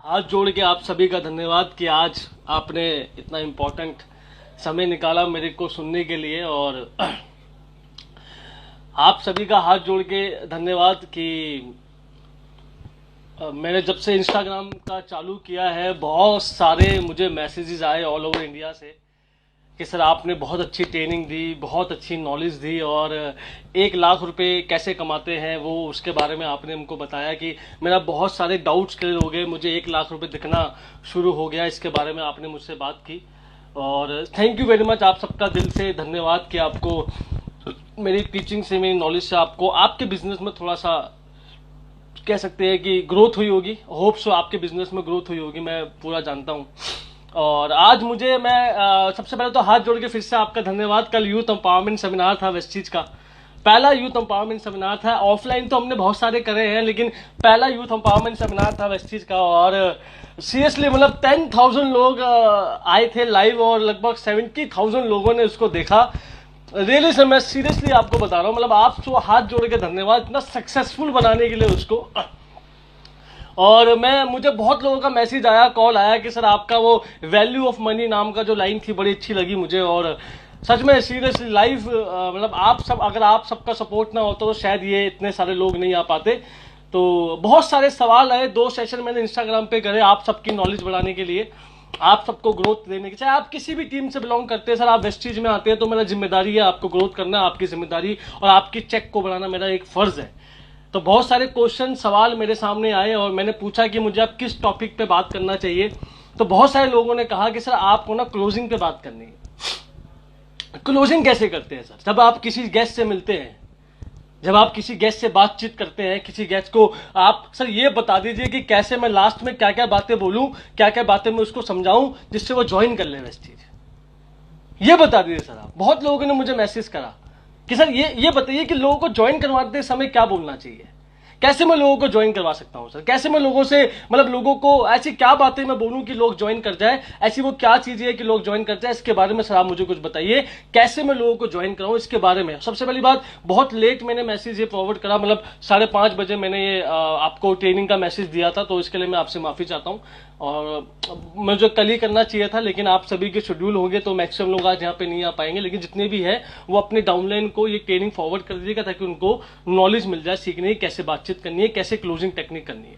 हाथ जोड़ के आप सभी का धन्यवाद कि आज आपने इतना इम्पोर्टेंट समय निकाला मेरे को सुनने के लिए। और आप सभी का हाथ जोड़ के धन्यवाद कि मैंने जब से इंस्टाग्राम का चालू किया है बहुत सारे मुझे मैसेजेस आए ऑल ओवर इंडिया से कि सर आपने बहुत अच्छी ट्रेनिंग दी, बहुत अच्छी नॉलेज दी और 1 लाख रुपए कैसे कमाते हैं वो उसके बारे में आपने हमको बताया कि मेरा बहुत सारे डाउट्स क्लियर हो गए, मुझे 1 लाख रुपए दिखना शुरू हो गया। इसके बारे में आपने मुझसे बात की और थैंक यू वेरी मच। आप सबका दिल से धन्यवाद कि आपको मेरी टीचिंग से, मेरी नॉलेज से आपको आपके बिजनेस में थोड़ा सा कह सकते हैं कि ग्रोथ हुई होगी। होप सो आपके बिजनेस में ग्रोथ हुई होगी, मैं पूरा जानता हूँ। और आज मुझे सबसे पहले तो हाथ जोड़ के फिर से आपका धन्यवाद। कल यूथ एम्पावरमेंट सेमिनार था वेस्टीज का, पहला यूथ एम्पावरमेंट सेमिनार था। ऑफलाइन तो हमने बहुत सारे करे हैं लेकिन पहला यूथ एम्पावरमेंट सेमिनार था वेस्टीज का। और सीरियसली मतलब 10,000 लोग आए थे लाइव और लगभग 70,000 लोगों ने उसको देखा। रियली सर मैं सीरियसली आपको बता रहा हूँ, मतलब आपको हाथ जोड़ के धन्यवाद इतना सक्सेसफुल बनाने के लिए उसको। और मुझे बहुत लोगों का मैसेज आया, कॉल आया कि सर आपका वो वैल्यू ऑफ मनी नाम का जो लाइन थी बड़ी अच्छी लगी मुझे। और सच में सीरियसली लाइव मतलब अगर आप सबका सपोर्ट ना होता तो शायद ये इतने सारे लोग नहीं आ पाते। तो बहुत सारे सवाल आए, 2 सेशन मैंने इंस्टाग्राम पे करे आप सबकी नॉलेज बढ़ाने के लिए, आप सबको ग्रोथ देने की। चाहे आप किसी भी टीम से बिलोंग करते हैं सर, आप वेस्टीज में आते हैं तो मेरा जिम्मेदारी है आपको ग्रोथ करना, आपकी जिम्मेदारी और आपकी चेक को बढ़ाना मेरा एक फर्ज है। तो बहुत सारे क्वेश्चन सवाल मेरे सामने आए और मैंने पूछा कि मुझे अब किस टॉपिक पे बात करना चाहिए। तो बहुत सारे लोगों ने कहा कि सर आपको ना क्लोजिंग पे बात करनी है। क्लोजिंग कैसे करते हैं सर? जब आप किसी गेस्ट से मिलते हैं, जब आप किसी गेस्ट से बातचीत करते हैं, किसी गेस्ट को आप सर ये बता दीजिए कि कैसे मैं लास्ट में क्या क्या बातें बोलूं, क्या क्या बातें मैं उसको समझाऊं जिससे वो ज्वाइन कर ले वेस्टीज, ये बता दीजिए सर आप। बहुत लोगों ने मुझे मैसेज करा कि सर ये बताइए कि लोगों को ज्वाइन करवाते समय क्या बोलना चाहिए, कैसे मैं लोगों को ज्वाइन करवा सकता हूं सर, कैसे मैं लोगों से मतलब लोगों को ऐसी क्या बातें मैं बोलूं कि लोग ज्वाइन कर जाए, ऐसी वो क्या चीजें है कि लोग ज्वाइन कर जाए, इसके बारे में सर आप मुझे कुछ बताइए, कैसे मैं लोगों को ज्वाइन कराऊं इसके बारे में। सबसे पहली बात, बहुत लेट मैंने मैसेज ये फॉरवर्ड करा, मतलब 5:30 बजे मैंने ये आपको ट्रेनिंग का मैसेज दिया था, तो इसके लिए मैं आपसे माफी चाहता हूँ। और मुझे कल ही करना चाहिए था लेकिन आप सभी के शेड्यूल होंगे तो मैक्सिमम लोग आज यहाँ पे नहीं आ पाएंगे, लेकिन जितने भी हैं वो अपने डाउनलाइन को ये ट्रेनिंग फॉरवर्ड कर दीजिएगा ताकि उनको नॉलेज मिल जाए, सीखने की कैसे बातचीत करनी है, कैसे क्लोजिंग टेक्निक करनी है।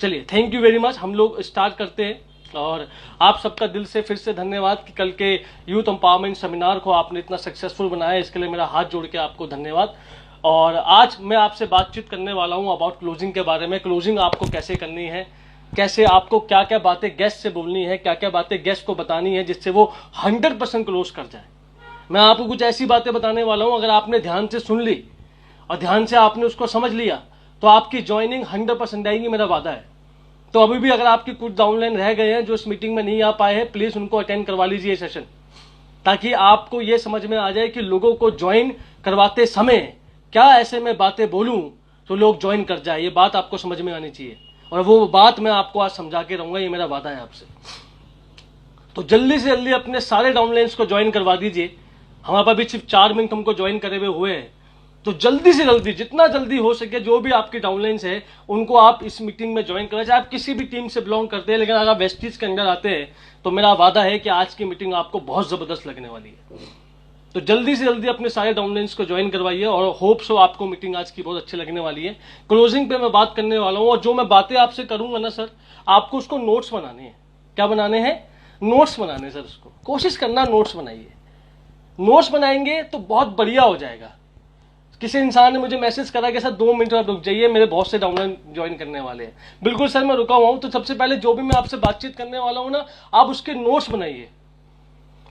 चलिए थैंक यू वेरी मच, हम लोग स्टार्ट करते हैं। और आप सबका दिल से फिर से धन्यवाद कि कल के यूथ एम्पावरमेंट सेमिनार को आपने इतना सक्सेसफुल बनाया, इसके लिए मेरा हाथ जोड़ के आपको धन्यवाद। और आज मैं आपसे बातचीत करने वाला हूं अबाउट क्लोजिंग के बारे में। क्लोजिंग आपको कैसे करनी है, कैसे आपको क्या क्या बातें गेस्ट से बोलनी है, क्या क्या बातें गेस्ट को बतानी है जिससे वो 100% क्लोज कर जाए। मैं आपको कुछ ऐसी बातें बताने वाला हूं, अगर आपने ध्यान से सुन ली और ध्यान से आपने उसको समझ लिया तो आपकी ज्वाइनिंग 100% आएगी, मेरा वादा है। तो अभी भी अगर आपकी कुछ डाउनलाइन रह गए हैं जो इस मीटिंग में नहीं आ पाए हैं, प्लीज उनको अटेंड करवा लीजिए सेशन, ताकि आपको यह समझ में आ जाए कि लोगों को ज्वाइन करवाते समय क्या ऐसे में बातें बोलूं तो लोग ज्वाइन कर जाए। ये बात आपको समझ में आनी चाहिए और वो बात मैं आपको आज समझा के रहूंगा, ये मेरा वादा है आपसे। तो जल्दी से जल्दी अपने सारे डाउनलाइंस को ज्वाइन करवा दीजिए। हमारे पास भी सिर्फ 4 मिनट हमको ज्वाइन करे हुए हैं, तो जल्दी से जल्दी जितना जल्दी हो सके जो भी आपकी डाउनलाइंस है उनको आप इस मीटिंग में ज्वाइन करें। चाहे आप किसी भी टीम से बिलोंग करते हैं, लेकिन अगर आप वेस्टीज के अंदर आते हैं तो मेरा वादा है कि आज की मीटिंग आपको बहुत जबरदस्त लगने वाली है। तो जल्दी से जल्दी अपने सारे डाउनलाइंस को ज्वाइन करवाइए और होप सो आपको मीटिंग आज की बहुत अच्छी लगने वाली है। क्लोजिंग पे मैं बात करने वाला हूं और जो मैं बातें आपसे करूंगा ना सर, आपको उसको नोट्स बनाने हैं। क्या बनाने हैं? नोट्स बनाने सर। उसको कोशिश करना नोट्स बनाइए। नोट्स बनाएंगे तो बहुत बढ़िया हो जाएगा। किसी इंसान ने मुझे मैसेज करा कि सर 2 मिनट आप रुक जाइए, मेरे बहुत से डाउनलाइन ज्वाइन करने वाले हैं। बिल्कुल सर मैं रुका हुआ हूं। तो सबसे पहले जो भी मैं आपसे बातचीत करने वाला हूं ना, आप उसके नोट्स बनाइए।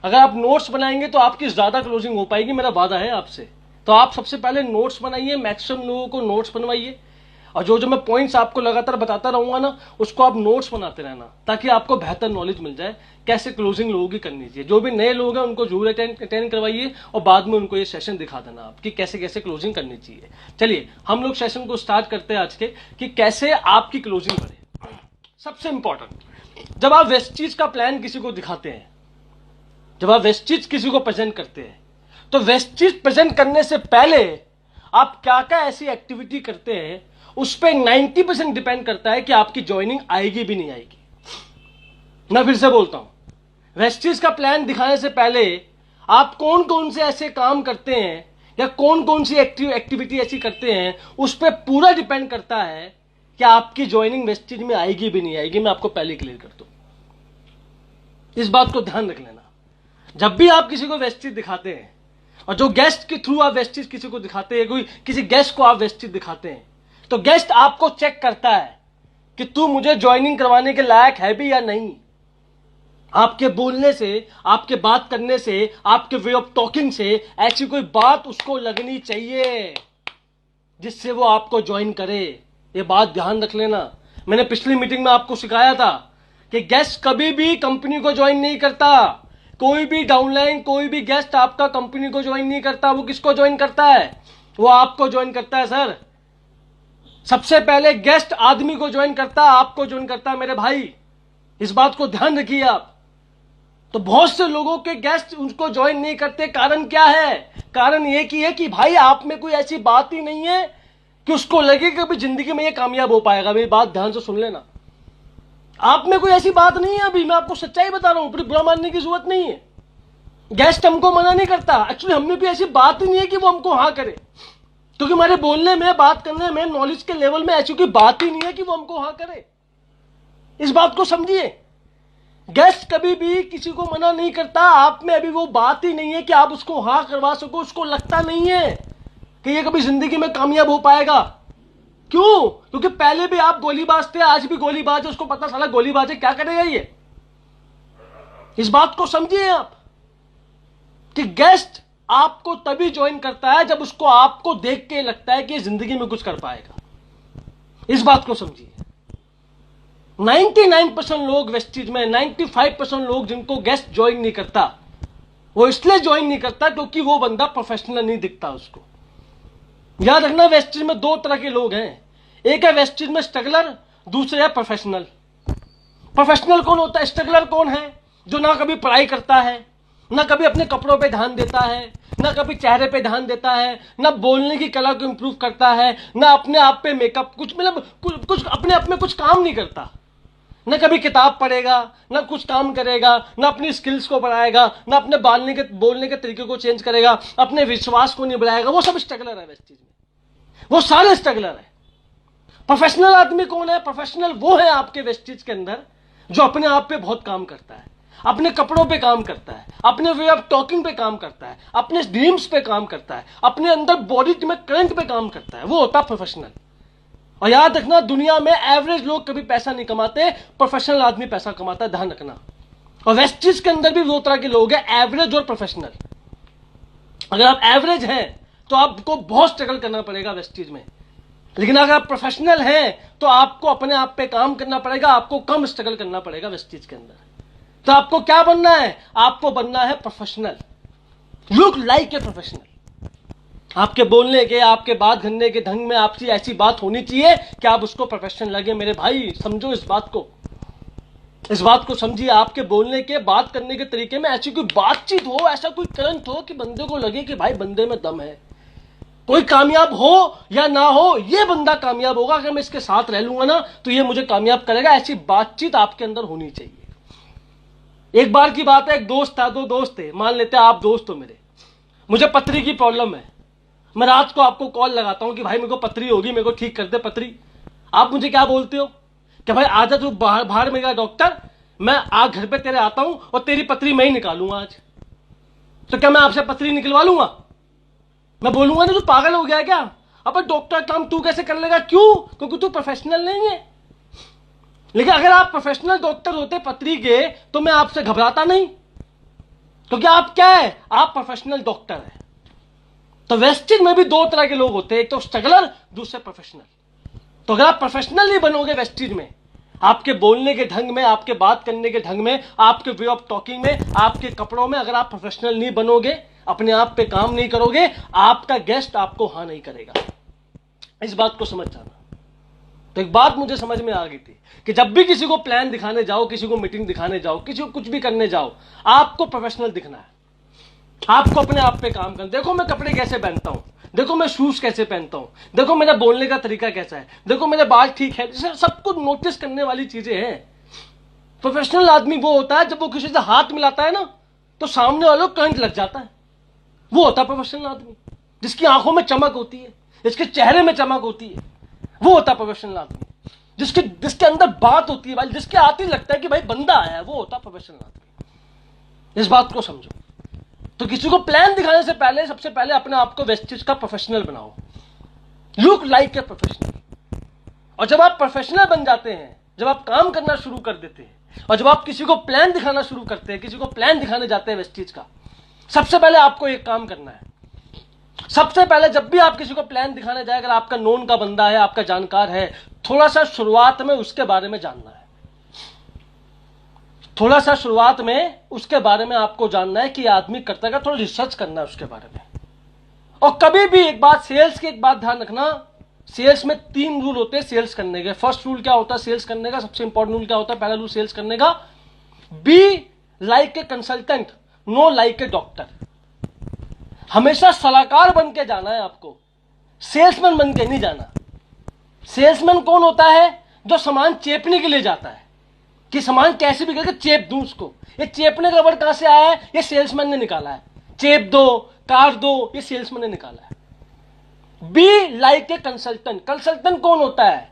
अगर आप नोट्स बनाएंगे तो आपकी ज्यादा क्लोजिंग हो पाएगी, मेरा वादा है आपसे। तो आप सबसे पहले नोट्स बनाइए, मैक्सिमम लोगों को नोट्स बनवाइए और जो जो मैं पॉइंट्स आपको लगातार बताता रहूंगा ना, उसको आप नोट्स बनाते रहना ताकि आपको बेहतर नॉलेज मिल जाए कैसे क्लोजिंग लोगों की करनी चाहिए। जो भी नए लोग हैं उनको जरूर अटेंड करवाइए और बाद में उनको ये सेशन दिखा देना आपकी कैसे कैसे क्लोजिंग करनी चाहिए। चलिए हम लोग सेशन को स्टार्ट करते हैं आज के, कि कैसे आपकी क्लोजिंग बढ़े। सबसे इंपॉर्टेंट, जब आप वेस्टीज का प्लान किसी को दिखाते हैं, जब आप वेस्टीज किसी को प्रेजेंट करते हैं, तो वेस्टीज प्रेजेंट करने से पहले आप क्या क्या ऐसी एक्टिविटी करते हैं उस पर 90% डिपेंड करता है कि आपकी ज्वाइनिंग आएगी भी नहीं आएगी। मैं फिर से बोलता हूं, वेस्टीज का प्लान दिखाने से पहले आप कौन कौन से ऐसे काम करते हैं या कौन कौन सी एक्टिविटी ऐसी करते हैं, उस पर पूरा डिपेंड करता है कि आपकी ज्वाइनिंग वेस्टीज में आएगी भी नहीं आएगी। मैं आपको पहले क्लियर कर दूं, इस बात को ध्यान रख लेना। जब भी आप किसी को वेस्टीज दिखाते हैं और जो गेस्ट के थ्रू आप वेस्टीज किसी को दिखाते हैं, कोई किसी गेस्ट को आप वेस्टीज दिखाते हैं, तो गेस्ट आपको चेक करता है कि तू मुझे ज्वाइनिंग करवाने के लायक है भी या नहीं। आपके बोलने से, आपके बात करने से, आपके वे ऑफ टॉकिंग से ऐसी कोई बात उसको लगनी चाहिए जिससे वो आपको ज्वाइन करे। ये बात ध्यान रख लेना। मैंने पिछली मीटिंग में आपको सिखाया था कि गेस्ट कभी भी कंपनी को ज्वाइन नहीं करता। कोई भी डाउनलाइन, कोई भी गेस्ट आपका कंपनी को ज्वाइन नहीं करता। वो किसको ज्वाइन करता है? वो आपको ज्वाइन करता है सर। सबसे पहले गेस्ट आदमी को ज्वाइन करता है, आपको ज्वाइन करता है मेरे भाई। इस बात को ध्यान रखिए आप। तो बहुत से लोगों के गेस्ट उनको ज्वाइन नहीं करते। कारण क्या है? कारण ये की है कि भाई आप में कोई ऐसी बात ही नहीं है कि उसको लगे कि अभी जिंदगी में ये कामयाब हो पाएगा। मेरी बात ध्यान से सुन लेना। आप में कोई ऐसी बात नहीं है। अभी मैं आपको सच्चाई बता रहा हूं, फिर बुरा मानने की जरूरत नहीं है। गेस्ट हमको मना नहीं करता। एक्चुअली हम में भी ऐसी बात ही नहीं है कि वो हमको हाँ करे, क्योंकि हमारे बोलने में, बात करने में, नॉलेज के लेवल में ऐसी कोई बात ही नहीं है कि वो हमको हाँ करे। इस बात को समझिए। गेस्ट कभी भी किसी को मना नहीं करता। आप में अभी वो बात ही नहीं है कि आप उसको हाँ करवा सको। उसको लगता नहीं है कि ये कभी जिंदगी में कामयाब हो पाएगा। क्यों? क्योंकि पहले भी आप गोलीबाज थे, आज भी गोलीबाज है। उसको पता साला गोलीबाज है, क्या करेगा ये। इस बात को समझिए आप कि गेस्ट आपको तभी ज्वाइन करता है जब उसको आपको देख के लगता है कि ये जिंदगी में कुछ कर पाएगा। इस बात को समझिए। 99% लोग वेस्टीज में, 95% लोग जिनको गेस्ट ज्वाइन नहीं करता, वो इसलिए ज्वाइन नहीं करता क्योंकि वो बंदा प्रोफेशनल नहीं दिखता उसको। याद रखना, वेस्टीज में दो तरह के लोग हैं। एक है वेस्टीज में स्ट्रगलर, दूसरे है प्रोफेशनल। प्रोफेशनल कौन होता है? स्ट्रगलर कौन है? जो ना कभी पढ़ाई करता है, ना कभी अपने कपड़ों पे ध्यान देता है, ना कभी चेहरे पे ध्यान देता है, ना बोलने की कला को इंप्रूव करता है, ना अपने आप पे मेकअप, कुछ मतलब कुछ अपने आप में कुछ काम नहीं करता। ना कभी किताब पढ़ेगा, ना कुछ काम करेगा, ना अपनी स्किल्स को बढ़ाएगा, ना अपने बोलने के तरीके को चेंज करेगा, अपने विश्वास को नहीं बढ़ाएगा। वो सब स्ट्रगलर है वेस्टीज में। वो सारे स्ट्रगलर है। प्रोफेशनल आदमी कौन है? प्रोफेशनल वो है आपके वेस्टीज के अंदर जो अपने आप पे बहुत काम करता है, अपने कपड़ों पे काम करता है, अपने वे ऑफ टॉकिंग पे काम करता है, अपने ड्रीम्स पे काम करता है, अपने अंदर बॉडी में करंट पे काम करता है। वो होता है प्रोफेशनल। और याद रखना, दुनिया में एवरेज लोग कभी पैसा नहीं कमाते, प्रोफेशनल आदमी पैसा कमाता है। ध्यान रखना। और वेस्टीज के अंदर भी दो तरह के लोग हैं, एवरेज और प्रोफेशनल। अगर आप एवरेज हैं तो आपको बहुत स्ट्रगल करना पड़ेगा वेस्टीज में, लेकिन अगर आप प्रोफेशनल हैं तो आपको अपने आप पे काम करना पड़ेगा, आपको कम स्ट्रगल करना पड़ेगा वेस्टीज के अंदर। तो आपको क्या बनना है? आपको बनना है professional. Look like a professional. आपके बोलने के, आपके बात करने के ढंग में आपसी ऐसी बात होनी चाहिए कि आप उसको प्रोफेशनल लगे। मेरे भाई समझो इस बात को, इस बात को समझिए। आपके बोलने के, बात करने के तरीके में ऐसी कोई बातचीत हो, ऐसा कोई करंट हो कि बंदे को लगे कि भाई बंदे में दम है। कोई कामयाब हो या ना हो, ये बंदा कामयाब होगा। अगर मैं इसके साथ रह लूंगा ना तो ये मुझे कामयाब करेगा। ऐसी बातचीत आपके अंदर होनी चाहिए। एक बार की बात है, एक दोस्त था, दो दोस्त थे। मान लेते हैं आप दोस्त हो मेरे, मुझे पथरी की प्रॉब्लम है। मैं रात को आपको कॉल लगाता हूं कि भाई मेरे को पथरी होगी, मेरे को ठीक कर दे पथरी। आप मुझे क्या बोलते हो कि भाई आजा तू बाहर मेरा डॉक्टर, मैं आज घर पे तेरे आता हूं और तेरी पथरी मैं ही निकालूंगा आज। तो क्या मैं आपसे पथरी निकलवा लूंगा? मैं बोलूंगा ना तू पागल हो गया क्या? अब डॉक्टर काम तू कैसे कर लेगा? क्यों? क्योंकि तू प्रोफेशनल नहीं है। लेकिन अगर आप प्रोफेशनल डॉक्टर होते पथरी के तो मैं आपसे घबराता नहीं, क्योंकि आप क्या है? आप प्रोफेशनल डॉक्टर है। तो वेस्टीज में भी दो तरह के लोग होते हैं, एक तो स्ट्रगलर, दूसरे प्रोफेशनल। तो अगर आप प्रोफेशनल नहीं बनोगे वेस्टीज में, आपके बोलने के ढंग में, आपके बात करने के ढंग में, आपके वे ऑफ टॉकिंग में, आपके कपड़ों में, अगर आप प्रोफेशनल नहीं बनोगे, अपने आप पे काम नहीं करोगे, आपका गेस्ट आपको हाँ नहीं करेगा। इस बात को समझ जाना। तो एक बात मुझे समझ में आ गई थी कि जब भी किसी को प्लान दिखाने जाओ, किसी को मीटिंग दिखाने जाओ, किसी को कुछ भी करने जाओ, आपको प्रोफेशनल दिखना है। आपको अपने आप पे काम करना। देखो मैं कपड़े कैसे पहनता हूं, देखो मैं शूज कैसे पहनता हूं, देखो मेरा बोलने का तरीका कैसा है, देखो मेरे बाल ठीक है। सब कुछ नोटिस करने वाली चीजें हैं। प्रोफेशनल आदमी वो होता है जब वो किसी से हाथ मिलाता है ना तो सामने वालों को करंट लग जाता है। वो होता है प्रोफेशनल आदमी, जिसकी आंखों में चमक होती है, जिसके चेहरे में चमक होती है। वो होता है प्रोफेशनल आदमी, जिसके जिसके अंदर बात होती है भाई, जिसके आते ही लगता है कि भाई बंदा आया है। वो होता है प्रोफेशनल आदमी। इस बात को समझो। तो किसी को प्लान दिखाने से पहले सबसे पहले अपने आप को वेस्टेज का प्रोफेशनल बनाओ। Look like a professional. और जब आप प्रोफेशनल बन जाते हैं, जब आप काम करना शुरू कर देते हैं, और जब आप किसी को प्लान दिखाना शुरू करते हैं, किसी को प्लान दिखाने जाते हैं वेस्टेज का, सबसे पहले आपको एक काम करना है। सबसे पहले जब भी आप किसी को प्लान दिखाने जाए, अगर आपका नोन का बंदा है, आपका जानकार है, थोड़ा सा शुरुआत में उसके बारे में जानना है। थोड़ा सा शुरुआत में उसके बारे में आपको जानना है कि आदमी करता है, थोड़ा रिसर्च करना है उसके बारे में। और कभी भी एक बात, सेल्स की एक बात ध्यान रखना, सेल्स में 3 रूल होते हैं सेल्स करने के। फर्स्ट रूल क्या होता है सेल्स करने का? सबसे इंपॉर्टेंट रूल क्या होता है? पहला रूल सेल्स करने का, be like a consultant, know like a doctor. हमेशा सलाहकार बन के जाना है आपको, सेल्समैन बन के नहीं जाना। सेल्समैन कौन होता है? जो सामान चेपने के लिए जाता है कि सामान कैसे भी करके चेप दूं उसको। ये चेपने का वर्ड कहां से आया है? ये सेल्समैन ने निकाला है। चेप दो, काट दो, ये सेल्समैन ने निकाला है। Be like a consultant. Consultant कौन होता है?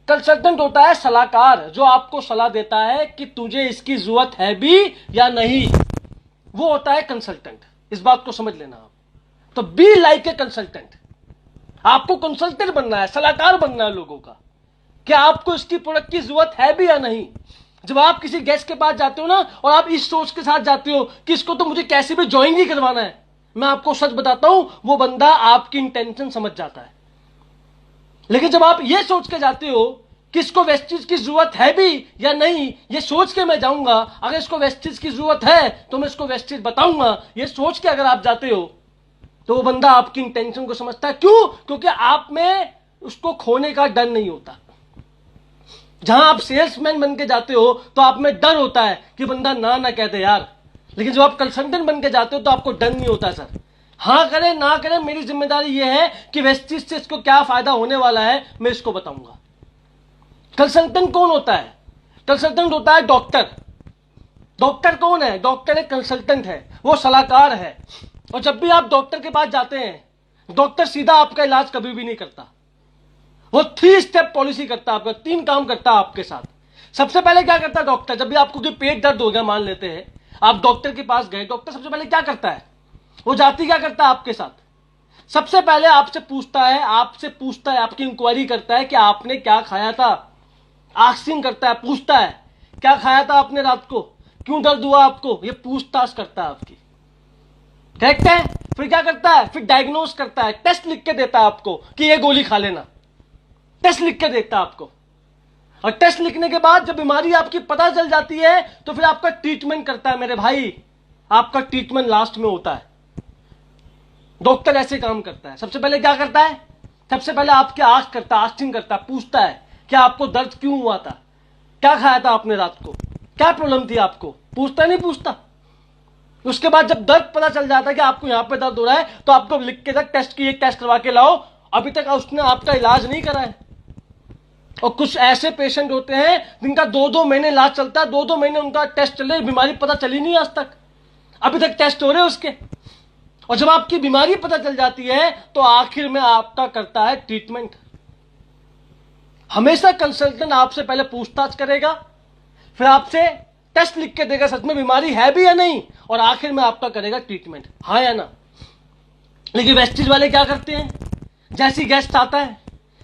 कंसल्टेंट होता है सलाहकार, जो आपको सलाह देता है कि तुझे इसकी जरूरत है भी या नहीं। वो होता है कंसल्टेंट। इस बात को समझ लेना आप। तो बी लाइक ए कंसल्टेंट। आपको कंसल्टेंट बनना है, सलाहकार बनना है लोगों का कि आपको इसकी प्रोडक्ट की जरूरत है भी या नहीं। जब आप किसी गेस्ट के पास जाते हो ना, और आप इस सोच के साथ जाते हो कि इसको तो मुझे कैसे भी ज्वाइन ही करवाना है, मैं आपको सच बताता हूं, वो बंदा आपकी इंटेंशन समझ जाता है। लेकिन जब आप ये सोच के जाते हो कि इसको वेस्टेज की जरूरत है भी या नहीं, ये सोच के मैं जाऊंगा, अगर इसको वेस्टेज की जरूरत है तो मैं इसको वेस्टेज बताऊंगा, ये सोच के अगर आप जाते हो, तो वो बंदा आपकी इंटेंशन को समझता है। क्यों? क्योंकि आप में उसको खोने का डर नहीं होता। जहां आप सेल्समैन बन के जाते हो तो आप में डर होता है कि बंदा ना कह दे यार। लेकिन जब आप कंसल्टेंट बन के जाते हो तो आपको डर नहीं होता, सर हाँ करे ना करे, मेरी जिम्मेदारी यह है कि वेस्टेज से इसको क्या फायदा होने वाला है मैं इसको बताऊंगा। कंसल्टेंट कौन होता है? कंसल्टेंट होता है डॉक्टर। डॉक्टर कौन है? डॉक्टर एक कंसल्टेंट है, वो सलाहकार है। और जब भी आप डॉक्टर के पास जाते हैं, डॉक्टर सीधा आपका इलाज कभी भी नहीं करता। वो 3 स्टेप पॉलिसी करता है, आपका 3 काम करता है आपके साथ। सबसे पहले क्या करता है डॉक्टर? जब भी आपको कोई पेट दर्द हो गया, मान लेते हैं आप डॉक्टर के पास गए, डॉक्टर सबसे पहले क्या करता है? वो जाती क्या करता है आपके साथ? सबसे पहले आपसे पूछता है, आपकी इंक्वायरी करता है कि आपने क्या खाया था। आस्किंग करता है, पूछता है क्या खाया था आपने रात को, क्यों दर्द हुआ आपको, ये पूछताछ करता है आपकी। करेक्ट है? फिर क्या करता है? फिर डायग्नोस करता है, टेस्ट लिख के देता है आपको कि ये गोली खा लेना। टेस्ट लिख के देता है आपको। और टेस्ट लिखने के बाद जब बीमारी आपकी पता चल जाती है तो फिर आपका ट्रीटमेंट करता है। मेरे भाई, आपका ट्रीटमेंट लास्ट में होता है। डॉक्टर ऐसे काम करता है। सबसे पहले क्या करता है? सबसे पहले आपके आस्किंग करता है, पूछता है कि आपको दर्द क्यों हुआ था, क्या खाया था आपने रात को, क्या प्रॉब्लम थी आपको। पूछता नहीं पूछता? उसके बाद जब दर्द पता चल जाता है कि आपको यहां पे दर्द हो रहा है तो आपको लिख के तक टेस्ट की, एक टेस्ट करवा के लाओ, अभी तक उसने आपका इलाज नहीं करा है। और कुछ ऐसे पेशेंट होते हैं जिनका 2-2 महीने इलाज चलता है, 2-2 महीने उनका टेस्ट चले, बीमारी पता चली नहीं आज तक, अभी तक टेस्ट हो रहे उसके। और जब आपकी बीमारी पता चल जाती है तो आखिर में आपका करता है ट्रीटमेंट। हमेशा कंसल्टेंट आपसे पहले पूछताछ करेगा, फिर आपसे टेस्ट लिख के देगा सच में बीमारी है भी या नहीं, और आखिर में आपका करेगा ट्रीटमेंट, हाँ या ना। लेकिन वेस्टेज वाले क्या करते हैं? जैसी गेस्ट आता है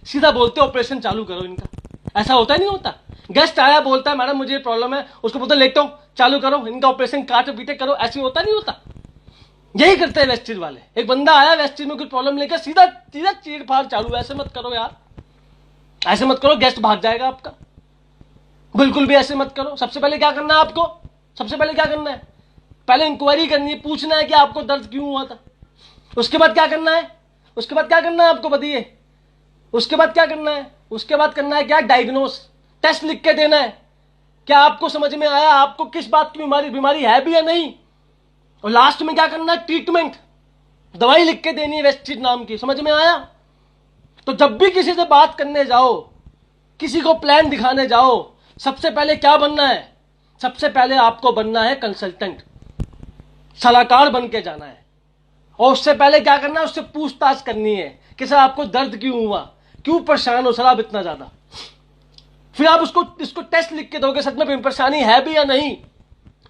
सीधा बोलते ऑपरेशन चालू करो इनका। ऐसा होता नहीं होता? गेस्ट आया, बोलता है मैडम मुझे प्रॉब्लम है, उसको बोलते लेटो, चालू करो इनका ऑपरेशन, काटो पीटे करो। ऐसे होता नहीं होता? यही करते हैं वेस्टेज वाले। एक बंदा आया वेस्टेज में कुछ प्रॉब्लम लेकर, सीधा सीधा चीड़ फाड़ चालू। ऐसे मत करो यार, ऐसे मत करो, गेस्ट भाग जाएगा आपका। बिल्कुल भी ऐसे मत करो। सबसे पहले क्या करना है आपको? सबसे पहले क्या करना है? पहले इंक्वायरी करनी है, पूछना है कि आपको दर्द क्यों हुआ था। उसके बाद क्या करना है? उसके बाद क्या करना है आपको बताइए? उसके बाद क्या करना है? उसके बाद करना है क्या? डायग्नोस, टेस्ट लिख के देना है। क्या आपको समझ में आया आपको किस बात की बीमारी है भी या नहीं? और लास्ट में क्या करना है? ट्रीटमेंट, दवाई लिख के देनी है वेस्टेज नाम की। समझ में आया? तो जब भी किसी से बात करने जाओ, किसी को प्लान दिखाने जाओ, सबसे पहले क्या बनना है? सबसे पहले आपको बनना है कंसल्टेंट, सलाहकार बन के जाना है। और उससे पहले क्या करना है, उससे पूछताछ करनी है कि सर आपको दर्द क्यों हुआ, क्यों परेशान हो सर आप इतना ज्यादा। फिर आप इसको टेस्ट लिख के दोगे सच में परेशानी है भी या नहीं,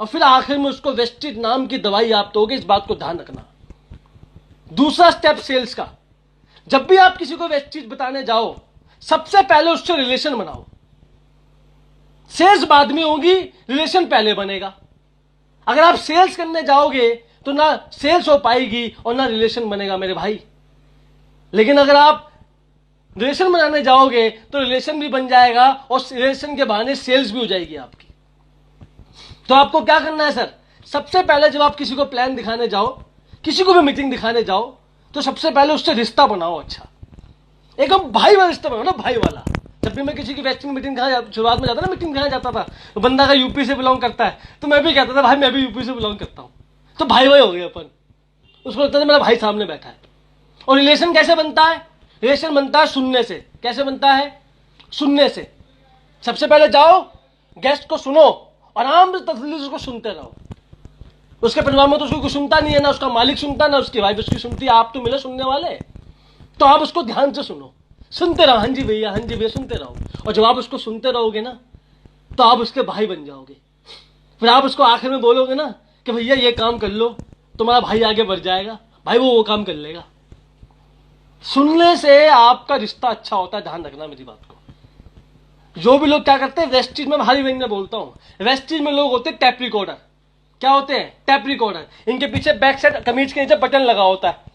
और फिर आखिर में उसको वेस्टिज नाम की दवाई आप दोगे। इस बात को ध्यान रखना। दूसरा स्टेप सेल्स का, जब भी आप किसी को वेस्टिज बताने जाओ सबसे पहले उससे रिलेशन बनाओ। सेल्स बाद में होगी, रिलेशन पहले बनेगा। अगर आप सेल्स करने जाओगे तो ना सेल्स हो पाएगी और ना रिलेशन बनेगा मेरे भाई। लेकिन अगर आप रिलेशन बनाने जाओगे तो रिलेशन भी बन जाएगा और रिलेशन के बहाने सेल्स भी हो जाएगी आपकी। तो आपको क्या करना है सर, सबसे पहले जब आप किसी को प्लान दिखाने जाओ, किसी को भी मीटिंग दिखाने जाओ, तो सबसे पहले उससे रिश्ता बनाओ। अच्छा, एकदम भाई वाला रिश्ता बनाओ ना, भाई वाला। जब भी मैं किसी की वेस्टिंग मीटिंग शुरुआत में जाता ना, मीटिंग दिखाने जाता था, तो बंदा का यूपी से बिलोंग करता है, तो मैं भी कहता था भाई मैं भी यूपी से बिलोंग करता हूं, तो भाई भाई हो गए अपन। उसको लगता था मेरा भाई सामने बैठा है। और रिलेशन कैसे बनता है, रिलेशन बनता है सुनने से। कैसे बनता है, सुनने से। सबसे पहले जाओ, गेस्ट को सुनो, आराम से तसल्ली से उसको सुनते रहो। उसके परिवार में तो उसको कुछ सुनता नहीं है, ना उसका मालिक सुनता, ना उसकी वाइफ उसकी सुनती है, आप तो मिले सुनने वाले। तो आप उसको ध्यान से सुनो, सुनते रहो, हाँ जी भैया हाँ जी भैया सुनते रहो। और जब आप उसको सुनते रहोगे ना तो आप उसके भाई बन जाओगे। फिर आप उसको आखिर में बोलोगे ना कि भैया ये काम कर लो, तुम्हारा भाई आगे बढ़ जाएगा, भाई वो काम कर लेगा। सुनने से आपका रिश्ता अच्छा होता है, ध्यान रखना मेरी बात को। जो भी लोग क्या करते हैं, वेस्टिज में हारी में बोलता हूं, वेस्टिज में लोग होते हैं टैप रिकॉर्डर। क्या होते हैं, टैप रिकॉर्डर। इनके पीछे बैक साइड कमीज के नीचे बटन लगा होता है।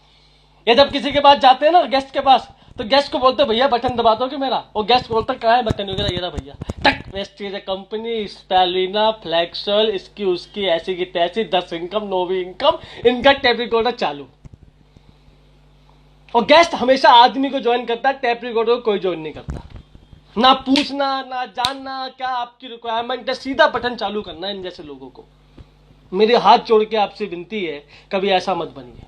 ये जब किसी के पास जाते हैं ना, गेस्ट के पास, तो गेस्ट को बोलते भैया बटन दबा दो कि मेरा, और गेस्ट बोलता कहाँ है बटन वगैरह, ये रहा भैया, टक। वेस्टिज कंपनी, स्पेलिना, फ्लेक्सल, इसकी उसकी, ऐसी की तैसी, 10 इनकम, 9 इनकम, इनका टैप रिकॉर्डर चालू। और गेस्ट हमेशा आदमी को ज्वाइन करता है, टैप रिकॉर्डर को कोई ज्वाइन नहीं करता। ना पूछना ना जानना क्या आपकी रिक्वायरमेंट है, सीधा बटन चालू करना है इन जैसे लोगों को। मेरे हाथ जोड़ के आपसे विनती है, कभी ऐसा मत बनिए।